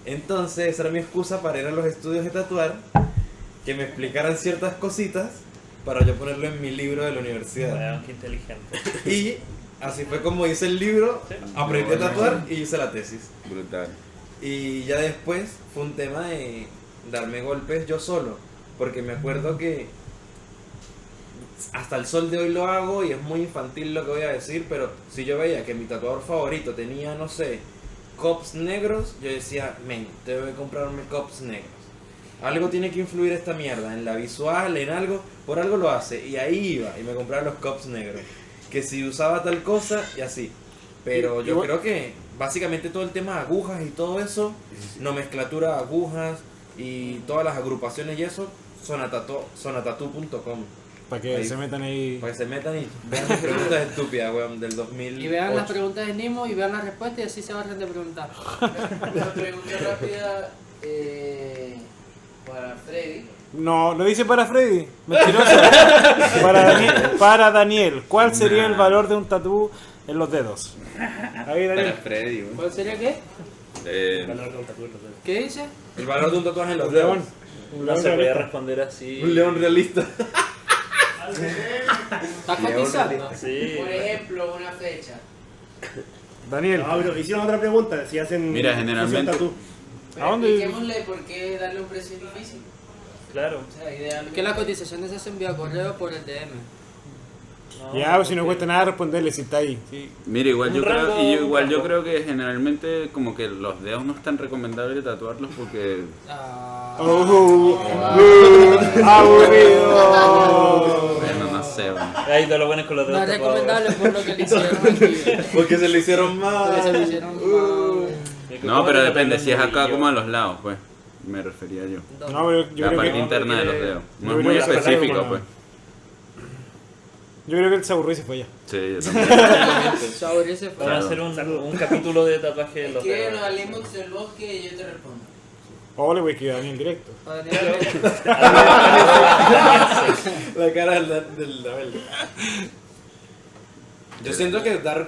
Entonces esa era mi excusa para ir a los estudios de tatuar, que me explicaran ciertas cositas para yo ponerlo en mi libro de la universidad. Weón, qué inteligente. Y así fue como hice el libro, aprendí a tatuar y hice la tesis. Brutal. Y ya después fue un tema de darme golpes yo solo, porque me acuerdo que hasta el sol de hoy lo hago y es muy infantil lo que voy a decir, pero si yo veía que mi tatuador favorito tenía, no sé, cops negros, yo decía, men, tengo que comprarme cops negros. Algo tiene que influir esta mierda, en la visual, en algo, por algo lo hace. Y ahí iba, y me compraba los cops negros. Que si usaba tal cosa, y así. Pero yo creo que básicamente todo el tema de agujas y todo eso, nomenclatura de agujas y todas las agrupaciones y eso, sonatatu.com. Para que Ahí. se metan ahí. Para que se metan y vean las preguntas estúpidas, weón, del 2000. Y vean las preguntas de Nimo y vean las respuestas y así se van de preguntar. Una pregunta rápida para Freddy. No, lo dice para Freddy. Mentiroso. Para Daniel. ¿Cuál sería el valor de un tatú en los dedos? Ahí, Para Daniel. Freddy, güey. ¿Cuál sería qué? ¿Qué dice? El valor de un tatuaje en los Un dedos. león. Un No león se puede realista. responder así. Un león realista. ¿Estás cotizando? Sí. Por ejemplo, una fecha. Daniel. No, pero hicieron otra pregunta, si hacen Mira, generalmente- fusión tatú. Pero ¿A dónde? expliquémosle por qué darle un precio difícil. Claro. O sea, idealmente. Que la cotización se hace vía correo por el DM. Ya, pues si no cuesta nada responderle si está ahí. Sí. Mira, igual Un yo creo, rango, y yo, un igual yo rango. creo que generalmente como que los dedos no es tan recomendable tatuarlos porque Ah, Aburrido. bueno, no sé, bueno. Ahí te lo pones con los no dedos es tapados. recomendable por lo que le hicieron aquí. Porque se lo hicieron Porque se lo mal. hicieron mal. No, pero depende, si es acá Nudillo. como a los lados, pues. Me refería yo. No, pero yo La creo parte que interna de los dedos. yo No creo es muy que se específico, como- pues. yo creo que él se aburrió y se fue ya. Sí, yo también. Saboreó se fue. Vamos a hacer un capítulo de tatuaje de los Escríbenos dedos. al inbox del bosque y yo te respondo. Ole, güey, que Daniel directo. La cara del Dabel. Yo siento que dar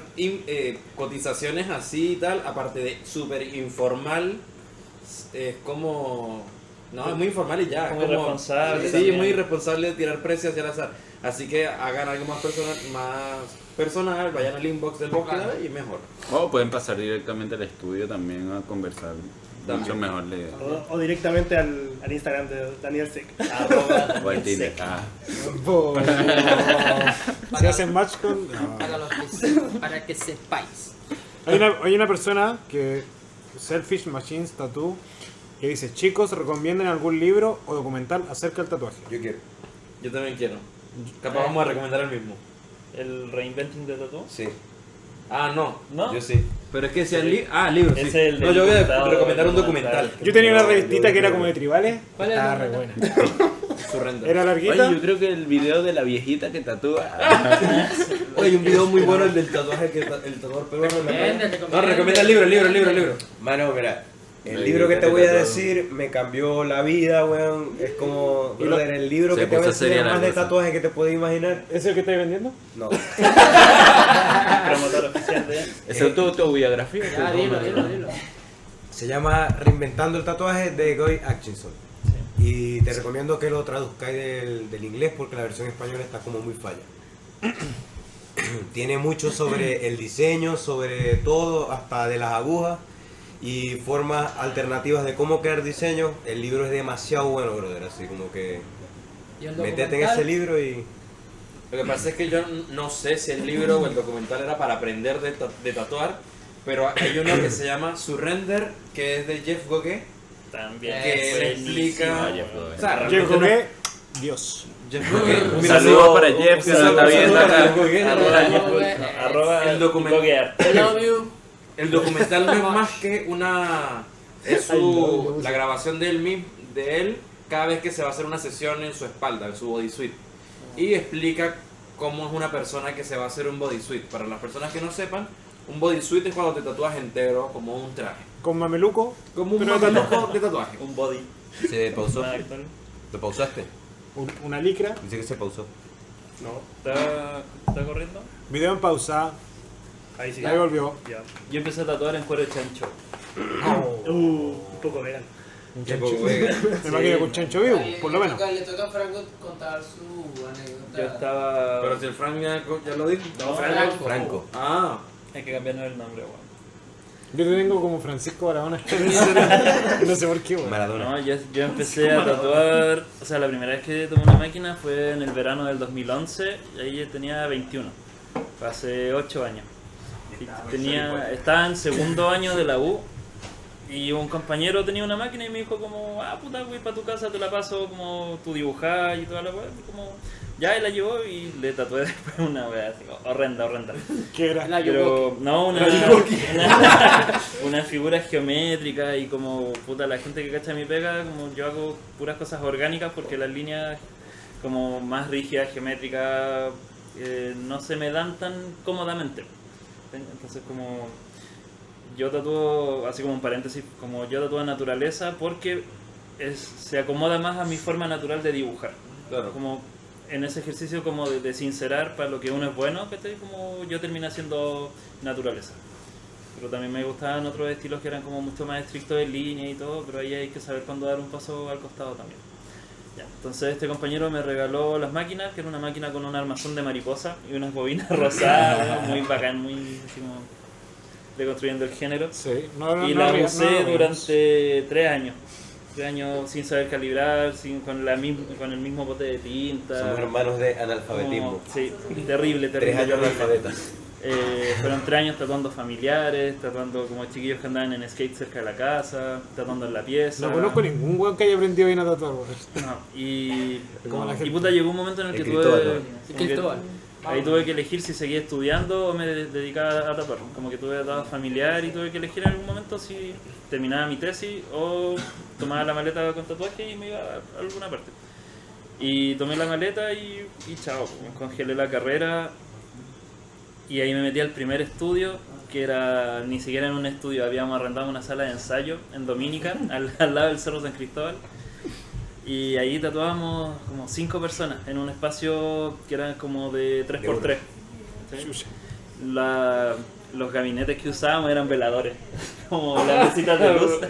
cotizaciones así y tal, aparte de súper informal, es como... No, es muy informal y ya. Muy es como, irresponsable Sí, también. muy irresponsable de tirar precios hacia el azar. Así que hagan algo más personal, vayan al inbox del bosque Claro. y mejor. O pueden pasar directamente al estudio también a conversar. Mucho mejor la idea. O directamente al Instagram de Daniel Sec. O al Tinder. Ah. Si hacen match con. no. Para que sepáis. Hay una persona que. Selfish Machines Tattoo. Que dice: chicos, ¿recomiendan algún libro o documental acerca del tatuaje? Yo quiero. Yo también quiero. Capaz vamos a recomendar el mismo. El Reinventing de Tattoo. Sí, Ah, no. ¿No? yo sí. Pero es que si libros, sí. Ese es el No, yo voy a diputado recomendar un documental. documental. Yo tenía una revistita que era como de tribales. ¿Cuál era Estaba el re documental? buena. Surrender. Era larguita. Oye, yo creo que el video de la viejita que tatúa. Oye, hay un video muy bueno el del tatuaje que el tatuador peruano. Recomiende. No, recomienda el libro. Mano, mira, el La libro que te viejita voy a que decir me cambió la vida, weón. Es como, Y lo- brother, el libro Se que te va a puso seria enseñar la más de cosa. tatuajes que te puedes imaginar. ¿Es el que estáis vendiendo? No. Promotor oficial de... ¿Esa es tu autobiografía? Ya, dilo. Se llama Reinventando el tatuaje de Guy Atchison. Y te recomiendo que lo traduzcáis del inglés porque la versión española está como muy falla. Tiene mucho sobre el diseño, sobre todo, hasta de las agujas y formas alternativas de cómo crear diseño. El libro es demasiado bueno, brother, así como que ¿Y el métete en documental? ese libro y... Lo que pasa es que yo no sé si el libro o el documental era para aprender de tatuar, pero hay uno que se llama Surrender, que es de Jeff Gogue, También. que Buenísimo. explica... Ah, Jeff Gogue. O sea, Yo realmente jugué. Dios. Jeff Gogue. Un Mira, saludo sí, para Jeff que nos está saludo viendo para acá. Jeff Gogue. Arroba Jeff Jeff Gogue. Gogue. Arroba El documental. Goguear. I love you. El documental no es más que una... Es la grabación de él cada vez que se va a hacer una sesión en su espalda, en su bodysuit. Y explica cómo es una persona que se va a hacer un bodysuit. Para las personas que no sepan, un bodysuit es cuando te tatúas entero como un traje. Con mameluco. Como un Pero mameluco de tatuaje. Un body. ¿Se pausó? Una actual. ¿Lo pausaste? Una licra. Dice que se pausó. No, ¿Está corriendo? Video en pausa. ahí sí. Ahí volvió. Ya. Yo empecé a tatuar en cuero de chancho. Un poco vegan. Un Qué chancho. poco vega. Me imagino con chancho vivo, Ahí por lo menos. Le toca a Franco contar su anécdota. Yo estaba... Pero si el Frank ya lo dijo. No, Franco. Franco. Ah, hay que cambiarnos el nombre, weón. Yo te tengo como Francisco Barahona. No sé por qué, weón. Maradona. No, yo empecé a tatuar, o sea, la primera vez que tomé una máquina fue en el verano del 2011 y ahí yo tenía 21, fue hace 8 años. Estaba en segundo año de la U y un compañero tenía una máquina y me dijo como, puta, voy para tu casa, te la paso, como tú dibujás y toda la weá, como ya, él la llevó y le tatué después una weá así, horrenda. ¿Qué era? La Pero no, una figura geométrica y como puta la gente que cacha mi pega, como yo hago puras cosas orgánicas porque las líneas como más rígidas, geométricas, no se me dan tan cómodamente. Entonces como yo tatúo, así como un paréntesis, como yo tatúo naturaleza porque se acomoda más a mi forma natural de dibujar. Claro. Como en ese ejercicio como de sincerar para lo que uno es bueno, ¿cachai? Como yo terminé haciendo naturaleza. Pero también me gustaban otros estilos que eran como mucho más estrictos en línea y todo, pero ahí hay que saber cuándo dar un paso al costado también. Ya, entonces este compañero me regaló las máquinas, que era una máquina con un armazón de mariposa y unas bobinas rosadas, muy bacán, muy así como deconstruyendo el género. Sí, Y la usé durante 3 años. 3 años sin saber calibrar, con el mismo bote de tinta. Somos hermanos de analfabetismo. Sí, terrible. 3 años analfabetas. Fueron 3 años tatuando familiares, tatuando como chiquillos que andaban en skate cerca de la casa, tatuando en la pieza. No conozco ningún weón que haya aprendido bien a tatuar, weón. Y Como la gente. y puta, llegó un momento en el que Cristóbal. ahí tuve que elegir si seguía estudiando o me dedicaba a tatuar. Como que tuve tatuado familiar y tuve que elegir en algún momento si terminaba mi tesis o tomaba la maleta con tatuaje y me iba a alguna parte. Y tomé la maleta y chao, congelé la carrera y ahí me metí al primer estudio, que era ni siquiera en un estudio, habíamos arrendado una sala de ensayo en Dominica, al lado del Cerro San Cristóbal. Y ahí tatuábamos como 5 personas en un espacio que era como de 3x3. ¿Sí? Los gabinetes que usábamos eran veladores, como las mesitas de luz.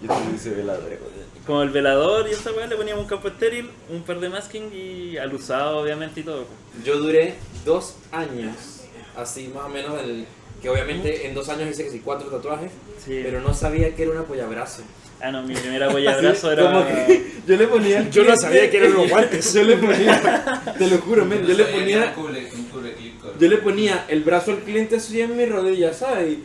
Yo también hice veladores. Como el velador y esa weá, le poníamos un campo estéril, un par de masking y al usado obviamente y todo. Yo duré 2 años, así más o menos, que obviamente en 2 años hice que sí 4 tatuajes, Sí. pero no sabía que era un apoyabrazo. No, mi primera huella de brazo era... Como que yo le ponía el Yo no cliente- sabía que eran los guantes. Yo le ponía, te lo juro, men, yo le ponía el brazo al cliente así en mi rodilla, ¿sabes? Y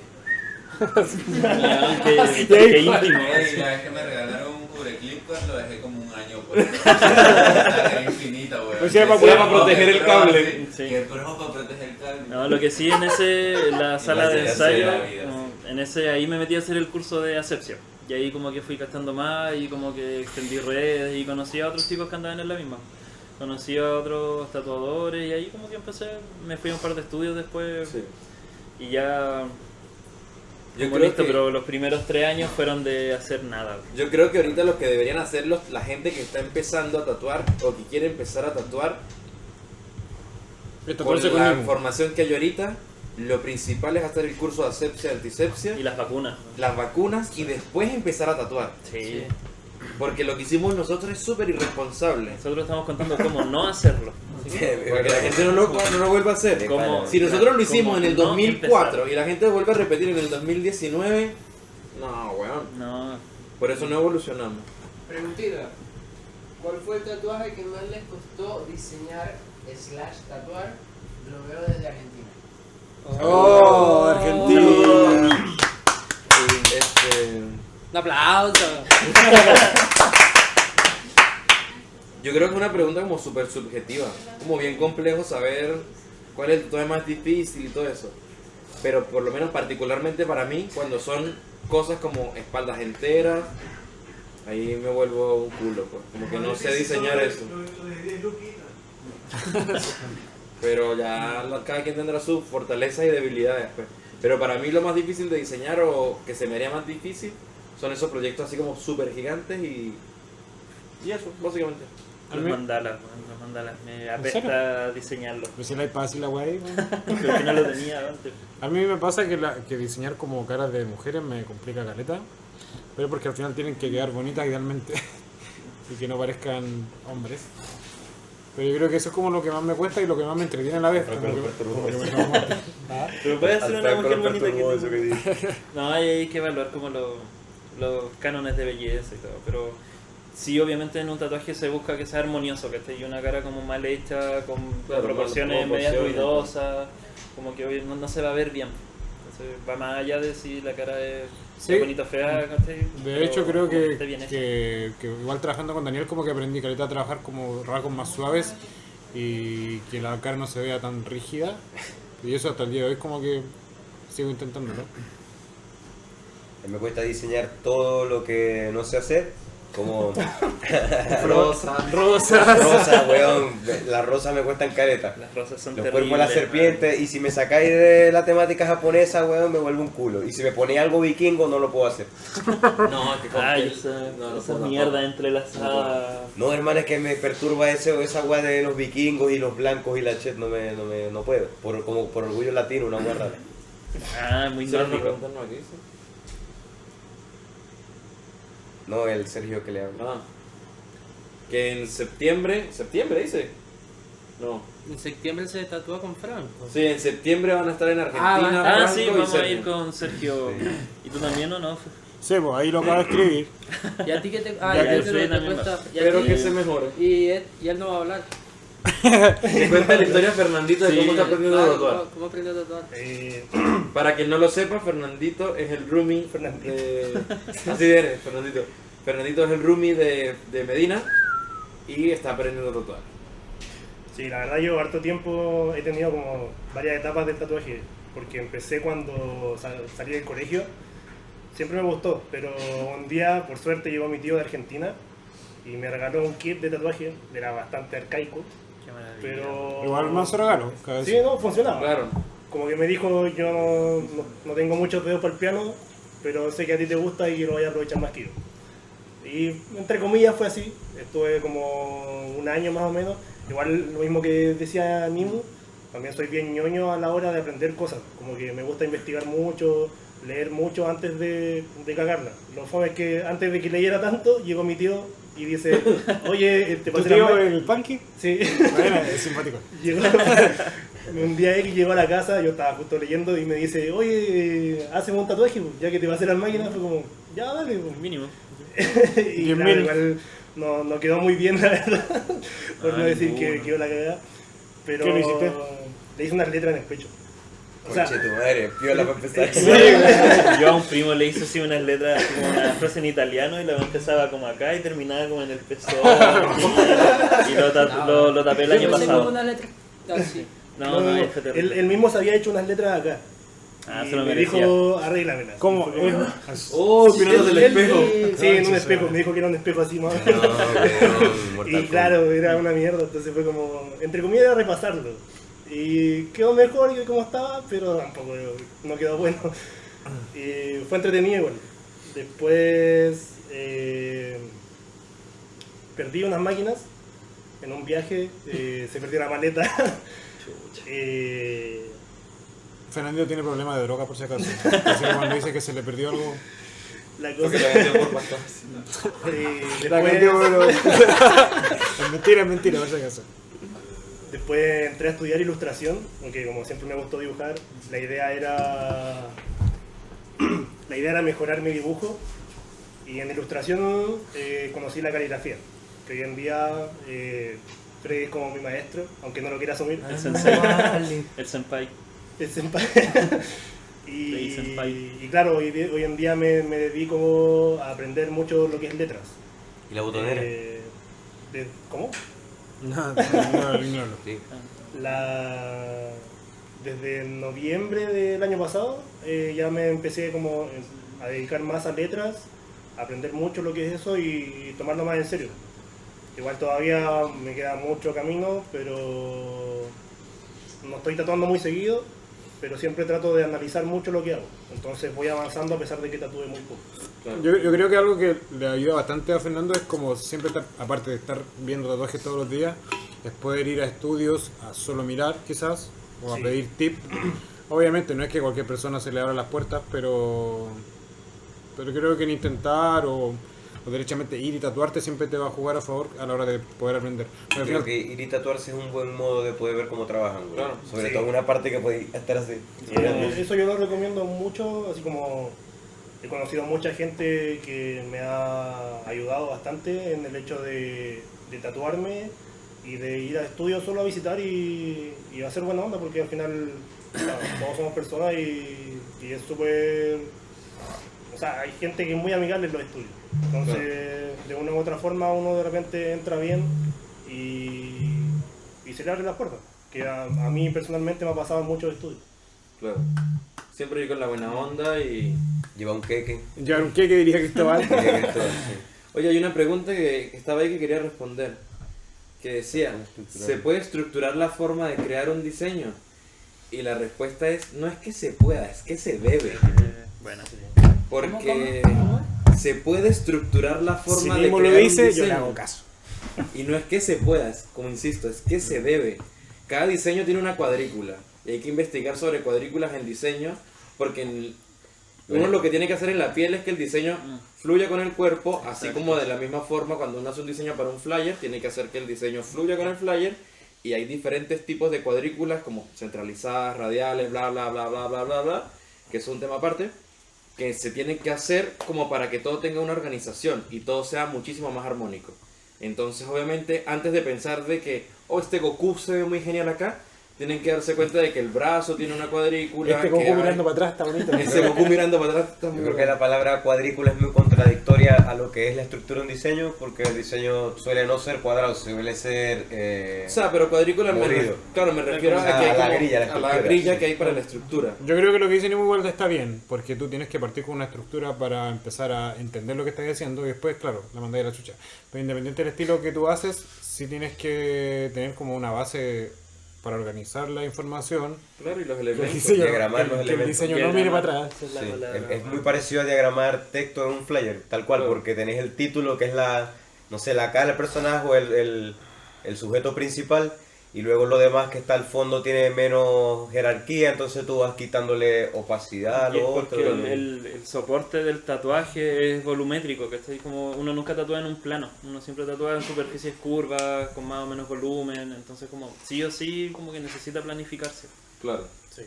Qué íntimo. Y la vez que me regalaron un cubreclip, pues lo dejé como un año por era infinita, weón. O sea, para proteger el cable. Sí. Que prueba para proteger el cable. No, lo que sí en la sala de ya sé ensayo, la vida. como ahí me metí a hacer el curso de asepsia. Y ahí como que fui gastando más y como que extendí redes y conocí a otros chicos que andaban en la misma. Conocí a otros tatuadores y ahí como que me fui a un par de estudios después sí. y ya... Yo como creo listo, que- pero los primeros 3 años fueron de hacer nada. Yo creo que ahorita lo que deberían hacer la gente que está empezando a tatuar o que quiere empezar a tatuar, Esto con parece la conmigo. información que hay ahorita, lo principal es hacer el curso de asepsia, antisepsia, Y las vacunas. las vacunas y después empezar a tatuar. Sí. Porque lo que hicimos nosotros es súper irresponsable. Nosotros estamos contando cómo no hacerlo. Así que, Para que la gente no lo vuelva a hacer. ¿Cómo? Si nosotros lo hicimos ¿Cómo en el no 2004 empezar? y la gente vuelve a repetir en el 2019, no, weón. No, Por eso no evolucionamos. Preguntita. ¿Cuál fue el tatuaje que más les costó diseñar / tatuar? Lo veo desde Argentina. ¡Oh, Argentina! Un aplauso. Yo creo que es una pregunta como súper subjetiva, como bien complejo saber cuál es el tatuaje más difícil y todo eso. Pero por lo menos particularmente para mí, cuando son cosas como espaldas enteras, ahí me vuelvo un culo, pues. Como que no sé diseñar eso. Pero ya cada quien tendrá sus fortalezas y debilidades, pues. Pero para mí lo más difícil de diseñar o que se me haría más difícil son esos proyectos así como súper gigantes y eso, básicamente. los mandalas, me apesta diseñarlos. Pues si la iPad y la wey, Creo que no lo tenía antes. A mí me pasa que diseñar como caras de mujeres me complica caleta, pero porque al final tienen que quedar bonitas idealmente y que no parezcan hombres. Pero yo creo que eso es como lo que más me cuesta y lo que más me entretiene a la vez. Como que me trauma. Pero puede ser una mujer bonita que no, hay que evaluar como los cánones de belleza y todo, pero sí, obviamente en un tatuaje se busca que sea armonioso, que esté una cara como mal hecha, con Claro, proporciones mal medias proporciones. ruidosas, como que no se va a ver bien. Entonces va más allá de si la cara es Sí. bonita o fea, ¿cachai? De hecho, Pero creo esté bien hecha. que igual trabajando con Daniel como que aprendí caleta a trabajar como rasgos más suaves y que la cara no se vea tan rígida. Y eso hasta el día de hoy como que sigo intentándolo. Me cuesta diseñar todo lo que no sé hacer, como Rosa. rosa, weón. Las rosas me cuestan careta. Las rosas son Los terribles. cuerpos de la serpiente, y si me sacáis de la temática japonesa, weón, me vuelve un culo. Y si me ponéis algo vikingo, no lo puedo hacer. No, que Ay, cóctel. esa, No, esa no, mierda no. entrelazada. No, hermano, es que me perturba esa weá de los vikingos y los blancos y la chet, no puedo. Como por orgullo latino, una weá rara. Ah, muy Hicieron una nórdico. pregunta, ¿no? Aquí, sí. No, el Sergio que le habla. Ah. Que en septiembre dice. No. En septiembre se tatúa con Franco. Sí, en septiembre van a estar en Argentina. Ah, Ah, Franco sí, y vamos a Sergio. ir con Sergio. ¿Y tú también o no? Sí, pues ahí lo acabo de escribir. ¿Y a ti qué te.? Ya, Ya yo te soy te también cuesta. más. ¿Y a Espero ti? que se mejore. Y él no va a hablar. Que cuenta la historia Fernandito de Sí. cómo está aprendiendo a tatuar. ¿Cómo aprendió a tatuar? Para quien no lo sepa, Fernandito es el roomie Fernandito. de... Así viene, Fernandito. Fernandito es el roomie de Medina y está aprendiendo a tatuar. Sí, la verdad yo harto tiempo he tenido como varias etapas del tatuaje, porque empecé cuando salí del colegio, siempre me gustó, pero un día por suerte llegó mi tío de Argentina y me regaló un kit de tatuaje, era bastante arcaico, Qué maravilla. pero... Igual más regalo, cada vez. Sí, no, funcionaba. Claro. Como que me dijo, yo no tengo muchos dedos para el piano, pero sé que a ti te gusta y lo voy a aprovechar más que yo. Y entre comillas fue así, estuve como un año más o menos, igual lo mismo que decía Nimu, también soy bien ñoño a la hora de aprender cosas, como que me gusta investigar mucho, leer mucho antes de cagarla. Lo fue es que antes de que leyera tanto, llegó mi tío y dice, oye, ¿te ¿Tu pasé tío el Punky? Sí. Bueno, es simpático. Llegó, un día X llegó a la casa, yo estaba justo leyendo y me dice, oye, hazme un tatuaje, pues, ya que te va a hacer la máquina, fue como, ya dale. Pues. Mínimo. Y 10.000. claro, igual no quedó muy bien, la verdad, por no Ay, decir que no. quedó la cagada. Pero ¿Qué le hiciste? le hice unas letras en el pecho. O sea, Conche tu madre, piola para empezar. Yo a un primo le hice así unas letras, como una frase en italiano y luego empezaba como acá y terminaba como en el pezón. Y lo tapé el Yo año pensé como pasado. una letra. Así. No, fue terrible. él mismo se había hecho unas letras acá. Ah, Y se lo me merecía. dijo, arréglamelas. ¿Cómo? Y fue como- Oh, mirándose el espejo. Sí, en un espejo, me dijo que era un espejo así más o menos. No, weón, Mortal Y Kombat. claro, era una mierda, entonces fue como, entre comillas, era repasarlo. Y quedó mejor que como estaba, pero tampoco no quedó bueno. Y fue entretenido igual. Después perdí unas máquinas en un viaje, se perdió la maleta. Fernando tiene problemas de droga por si acaso. Así que cuando dice que se le perdió algo. La Porque cosa, lo vendió por bastante. La después, cambió, pero- es mentira, por si acaso. después entré a estudiar ilustración, aunque como siempre me gustó dibujar, la idea era mejorar mi dibujo, y en ilustración conocí la caligrafía, que hoy en día Fred es como mi maestro, aunque no lo quiera asumir. El sensei. El senpai. El senpai. Freddy senpai. Y claro, hoy en día me dedico a aprender mucho lo que es letras. ¿Y la botonera? ¿Cómo? No, ignóralo. Sí. Desde noviembre del año pasado ya me empecé como a dedicar más a letras, a aprender mucho lo que es eso y tomarlo más en serio. Igual todavía me queda mucho camino, pero no estoy tatuando muy seguido, pero siempre trato de analizar mucho lo que hago. Entonces voy avanzando a pesar de que tatúe muy poco. Yo creo que algo que le ayuda bastante a Fernando es como siempre estar, aparte de estar viendo tatuajes todos los días, es poder ir a estudios a solo mirar quizás, o a Sí. pedir tips. Obviamente no es que cualquier persona se le abra las puertas, pero creo que en intentar o derechamente ir y tatuarte siempre te va a jugar a favor a la hora de poder aprender. Pero al Creo final- que ir y tatuarse es un buen modo de poder ver cómo trabajan, güey. Claro. Sobre Sí. todo una parte que podéis estar así. Eso yo lo recomiendo mucho, así como he conocido mucha gente que me ha ayudado bastante en el hecho de tatuarme y de ir a estudios solo a visitar y a hacer buena onda, porque al final todos somos personas y Y es súper... O sea, hay gente que es muy amigable en los estudios. Entonces, de una u otra forma, uno de repente entra bien y se le abren las puertas. Que a mí personalmente me ha pasado en muchos estudios. Claro. Siempre ir con la buena onda y... Lleva un queque. Ya, ¿qué diría Cristóbal? Oye, hay una pregunta que estaba ahí que quería responder. Que decía, ¿se puede estructurar la forma de crear un diseño? Y la respuesta es, no es que se pueda, es que se debe. Bueno, Porque se puede estructurar la Si forma de mismo crear lo un dice, yo diseño. le hago caso. Y no es que se pueda, como insisto, es que se debe. Cada diseño tiene una cuadrícula. Y hay que investigar sobre cuadrículas en diseño. Porque uno lo que tiene que hacer en la piel es que el diseño fluya con el cuerpo. Así como de la misma forma cuando uno hace un diseño para un flyer, tiene que hacer que el diseño fluya con el flyer. Y hay diferentes tipos de cuadrículas como centralizadas, radiales, bla bla bla bla bla bla bla. Que es un tema aparte. Que se tiene que hacer como para que todo tenga una organización y todo sea muchísimo más armónico. Entonces, obviamente, antes de pensar de que, este Goku se ve muy genial acá, tienen que darse cuenta de que el brazo tiene una cuadrícula. Este que Goku hay- mirando para atrás está bonito. Ese Goku mirando para atrás está muy Yo creo que bueno. la palabra cuadrícula es muy contradictoria a lo que es la estructura de un diseño, porque el diseño suele no ser cuadrado, suele ser... O sea, pero cuadrícula molido. me refiero O sea, a que hay a la como- grilla, la a la estructura. grilla que hay para la estructura. Yo creo que lo que dicen igual está bien, porque tú tienes que partir con una estructura para empezar a entender lo que estás haciendo y después, claro, la mandáis a la chucha. Pero independiente del estilo que tú haces, sí tienes que tener como una base para organizar la información. Claro, y los Que el elementos. diseño, diagramar los que el elementos. diseño no mire para atrás. Esa es la Sí, palabra. es muy parecido a diagramar texto en un flyer, tal cual, Claro. porque tenés el título que es la, no sé, la cara del personaje o el sujeto principal, y luego lo demás que está al fondo tiene menos jerarquía, entonces tú vas quitándole opacidad a Y es lo porque otro. el soporte del tatuaje es volumétrico, ¿cachai? Como uno nunca tatúa en un plano, uno siempre tatúa en superficies curvas, con más o menos volumen, entonces como sí o sí como que necesita planificarse. Claro. Sí.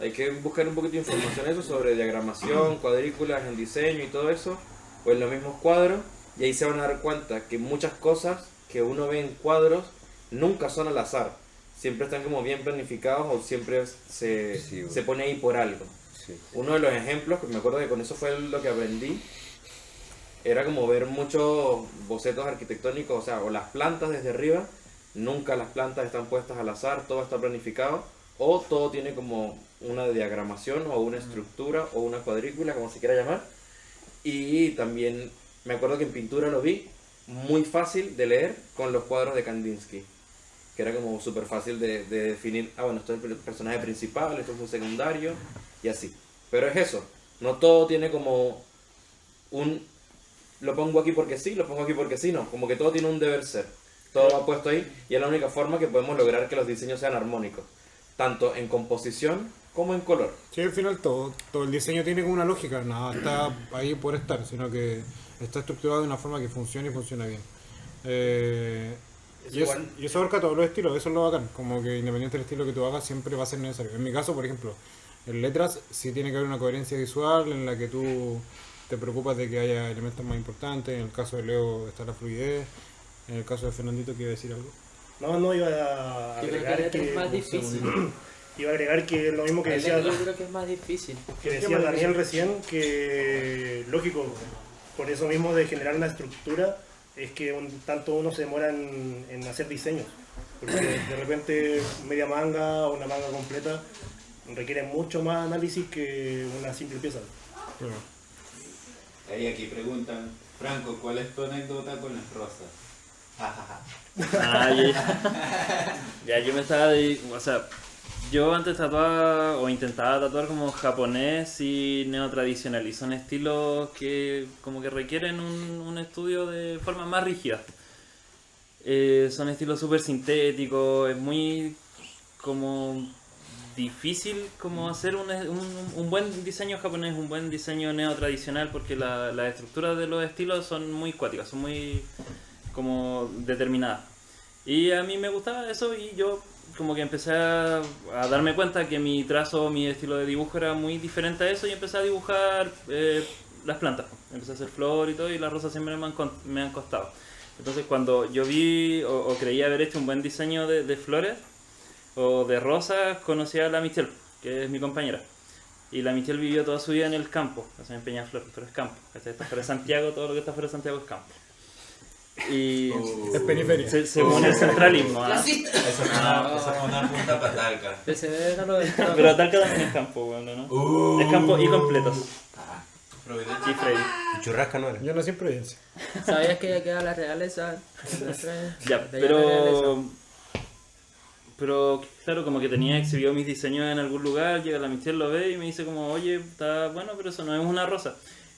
Hay que buscar un poquito de información eso sobre diagramación, cuadrículas en diseño y todo eso, o en los mismos cuadros, y ahí se van a dar cuenta que muchas cosas que uno ve en cuadros nunca son al azar, siempre están como bien planificados o siempre se pone ahí por algo. Sí. Uno de los ejemplos, que me acuerdo que con eso fue lo que aprendí, era como ver muchos bocetos arquitectónicos, o sea, o las plantas desde arriba, nunca las plantas están puestas al azar, todo está planificado, o todo tiene como una diagramación o una estructura o una cuadrícula, como se quiera llamar. Y también me acuerdo que en pintura lo vi muy fácil de leer con los cuadros de Kandinsky, que era como súper fácil de definir, bueno, esto es el personaje principal, esto es un secundario, y así. Pero es eso, no todo tiene como lo pongo aquí porque sí, lo pongo aquí porque sí, no, como que todo tiene un deber ser. Todo va puesto ahí y es la única forma que podemos lograr que los diseños sean armónicos, tanto en composición como en color. Sí, al final todo el diseño tiene como una lógica, nada está ahí por estar, sino que está estructurado de una forma que funcione y funciona bien. Y eso abarca todos los estilos, eso es lo bacán, como que independiente del estilo que tú hagas siempre va a ser necesario. En mi caso, por ejemplo, en letras sí tiene que haber una coherencia visual en la que tú te preocupas de que haya elementos más importantes, en el caso de Leo está la fluidez, en el caso de Fernandito quiere decir algo. No, iba a Yo creo que agregar la letra es más que... difícil. Iba a agregar que lo mismo que La decía... letra yo creo que es más difícil. Que decía Daniel recién, que lógico, por eso mismo de generar una estructura, es que tanto uno se demora en hacer diseños. Porque de repente media manga o una manga completa requiere mucho más análisis que una simple pieza. Claro. Ahí aquí preguntan, Franco, ¿cuál es tu anécdota con las rosas? Ah, ya, yo me estaba o sea, yo antes tatuaba o intentaba tatuar como japonés y neotradicional, y son estilos que como que requieren un estudio de forma más rígida. Son estilos súper sintéticos, es muy como difícil como hacer un buen diseño japonés, un buen diseño neotradicional, porque las estructuras de los estilos son muy cuáticas, son muy como determinadas. Y a mí me gustaba eso y yo como que empecé a darme cuenta que mi trazo, mi estilo de dibujo era muy diferente a eso, y empecé a dibujar las plantas. Empecé a hacer flor y todo, y las rosas siempre me han costado. Entonces cuando yo vi o creía haber hecho un buen diseño de flores o de rosas, conocí a la Michelle, que es mi compañera. Y la Michelle vivió toda su vida en el campo, o sea, en Peñaflor, pero es campo. ¿Cachai? Está fuera de Santiago, todo lo que está fuera de Santiago es campo. Y Es periferia. según el centralismo. ¿ah? Esa es una punta patalca. Se ve raro del todo. Pero Talca también es campo, bueno, ¿no? Es campo y completos. Providencia. Y Freddy. Y Churrasca no era. Yo nací en Providencia. ¿Sabías que ya queda la realeza? Ya, De allá la realeza. pero claro, como que tenía exhibido mis diseños en algún lugar, llega la Michelle, lo ve y me dice como, oye, está bueno, pero eso no es una rosa.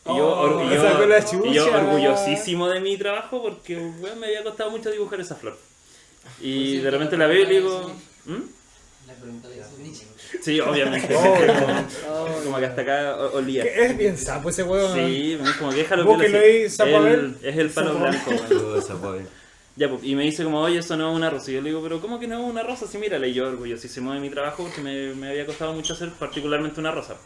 Y yo, me sacó la chucha. y yo orgullosísimo de mi trabajo porque bueno, me había costado mucho dibujar esa flor. Y de repente la veo y le digo, La pregunta le hice Nietzsche. sí, obviamente. Como que hasta acá olía. Es bien sapo ese huevo. Sí, como que déjalo ¿Vos que que lo veis, sapo a ver? es el palo Sapo. blanco. bueno. Todo esa pobre. Ya, pues, y me dice como, oye, eso no es una rosa. Y yo le digo, pero ¿cómo que no es una rosa? Sí, mírale, y yo orgullosísimo de mi trabajo porque me había costado mucho hacer particularmente una rosa.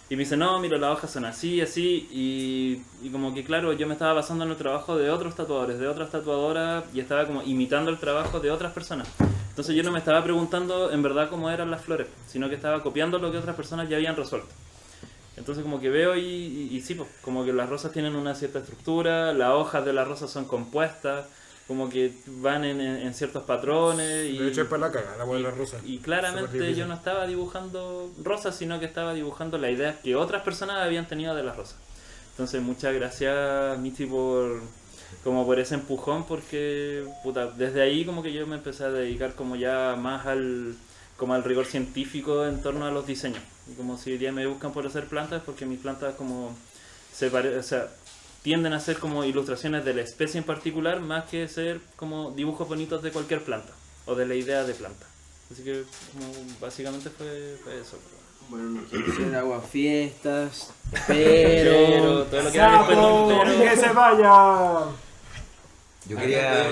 Y me dice, no, mira, las hojas son así, así, y como que claro, yo me estaba basando en el trabajo de otros tatuadores, de otras tatuadoras, y estaba como imitando el trabajo de otras personas. Entonces yo no me estaba preguntando en verdad cómo eran las flores, sino que estaba copiando lo que otras personas ya habían resuelto. Entonces como que veo y sí, pues, como que las rosas tienen una cierta estructura, las hojas de las rosas son compuestas, como que van en ciertos patrones. Y, De hecho es para la cagada, la hueá rosa. y Súper claramente difícil. yo no estaba dibujando rosas, sino que estaba dibujando la idea que otras personas habían tenido de las rosas. Entonces muchas gracias, Michi, por ese empujón, porque puta, desde ahí como que yo me empecé a dedicar como ya más al rigor científico en torno a los diseños. Y como si hoy día me buscan por hacer plantas, porque mis plantas como tienden a ser como ilustraciones de la especie en particular, más que ser como dibujos bonitos de cualquier planta, o de la idea de planta. Así que como, básicamente fue eso. Bueno, no quiero hacer aguafiestas, Pero todo lo que era después ¡Sapo! no, ¡Que se vaya! Yo quería.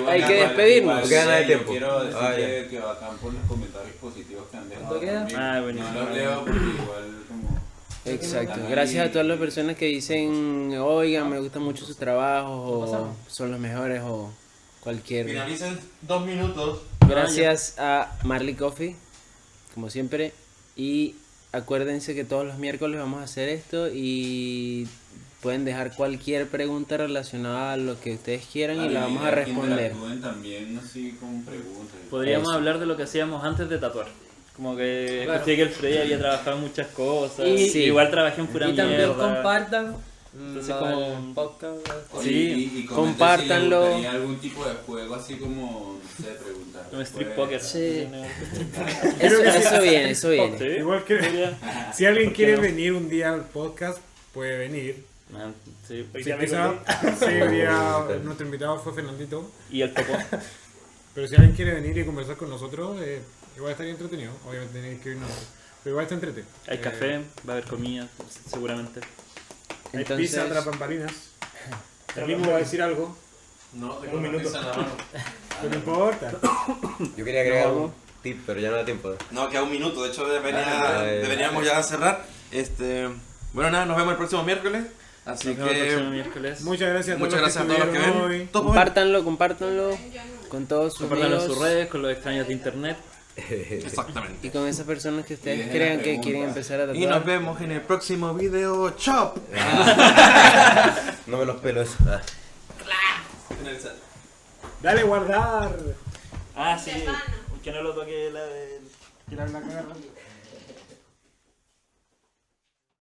Hay que despedirnos. No queda nada de tiempo. Yo quiero decir Ah, ya. que bacán por los comentarios positivos que han dejado. ¿Cuánto queda? también. Ah, buenísimo. No los leo porque igual como... Exacto. Gracias a todas las personas que dicen, oigan, me gusta mucho su trabajo, o son los mejores, o cualquier... Finalicen 2 minutos. Gracias a Marley Coffee, como siempre. Y acuérdense que todos los miércoles vamos a hacer esto y pueden dejar cualquier pregunta relacionada a lo que ustedes quieran y la vamos a responder. También así con preguntas. Podríamos Eso. hablar de lo que hacíamos antes de tatuar. Como que escuché que el Freddy había trabajado en muchas cosas. Y- Sí. Igual trabajé en pura Y también mierda. compartan Entonces, el como- podcast. Sí, y compártanlo. Si les gustaría algún tipo de juego así como, no sé, preguntar. Como Street Pues, Poker. Sí. Eso viene, eso viene. Sí. Igual que Podría- si alguien ¿Por qué quiere no? venir un día al podcast, puede venir. Man, sí. Sí, quizá, sí, hoy día nuestro invitado fue Fernandito. Y el topo. Pero si alguien quiere venir y conversar con nosotros, igual estaría entretenido. Obviamente tenéis que irnos. Pero igual está entretenido. Hay café, va a haber comida, seguramente. Hay Entonces- pizza, tras bambalinas. El mismo va a decir algo, No, tengo Un una minuto. pizza en la mano. pero no importa. Yo quería agregar No. un tip, pero ya no da tiempo. No, queda un minuto. De hecho, Dale. deberíamos ya cerrar. Bueno, nada, nos vemos el próximo miércoles. Así Nos vemos el próximo que miércoles. Muchas gracias a todos muchas los gracias a que todos los que estuvieron ven. hoy. Topo, Compártanlo con todos sus Compártanlo en amigos sus redes, con los extraños de internet. Exactamente. y con esas personas que Y ustedes dejen crean las que preguntas. quieren empezar a Y nos tatuar. vemos en el próximo video. ¡Chop! No me los pelo eso. Ah. Dale guardar. Ah, sí. Que no lo toque la de... Que la caga rápido.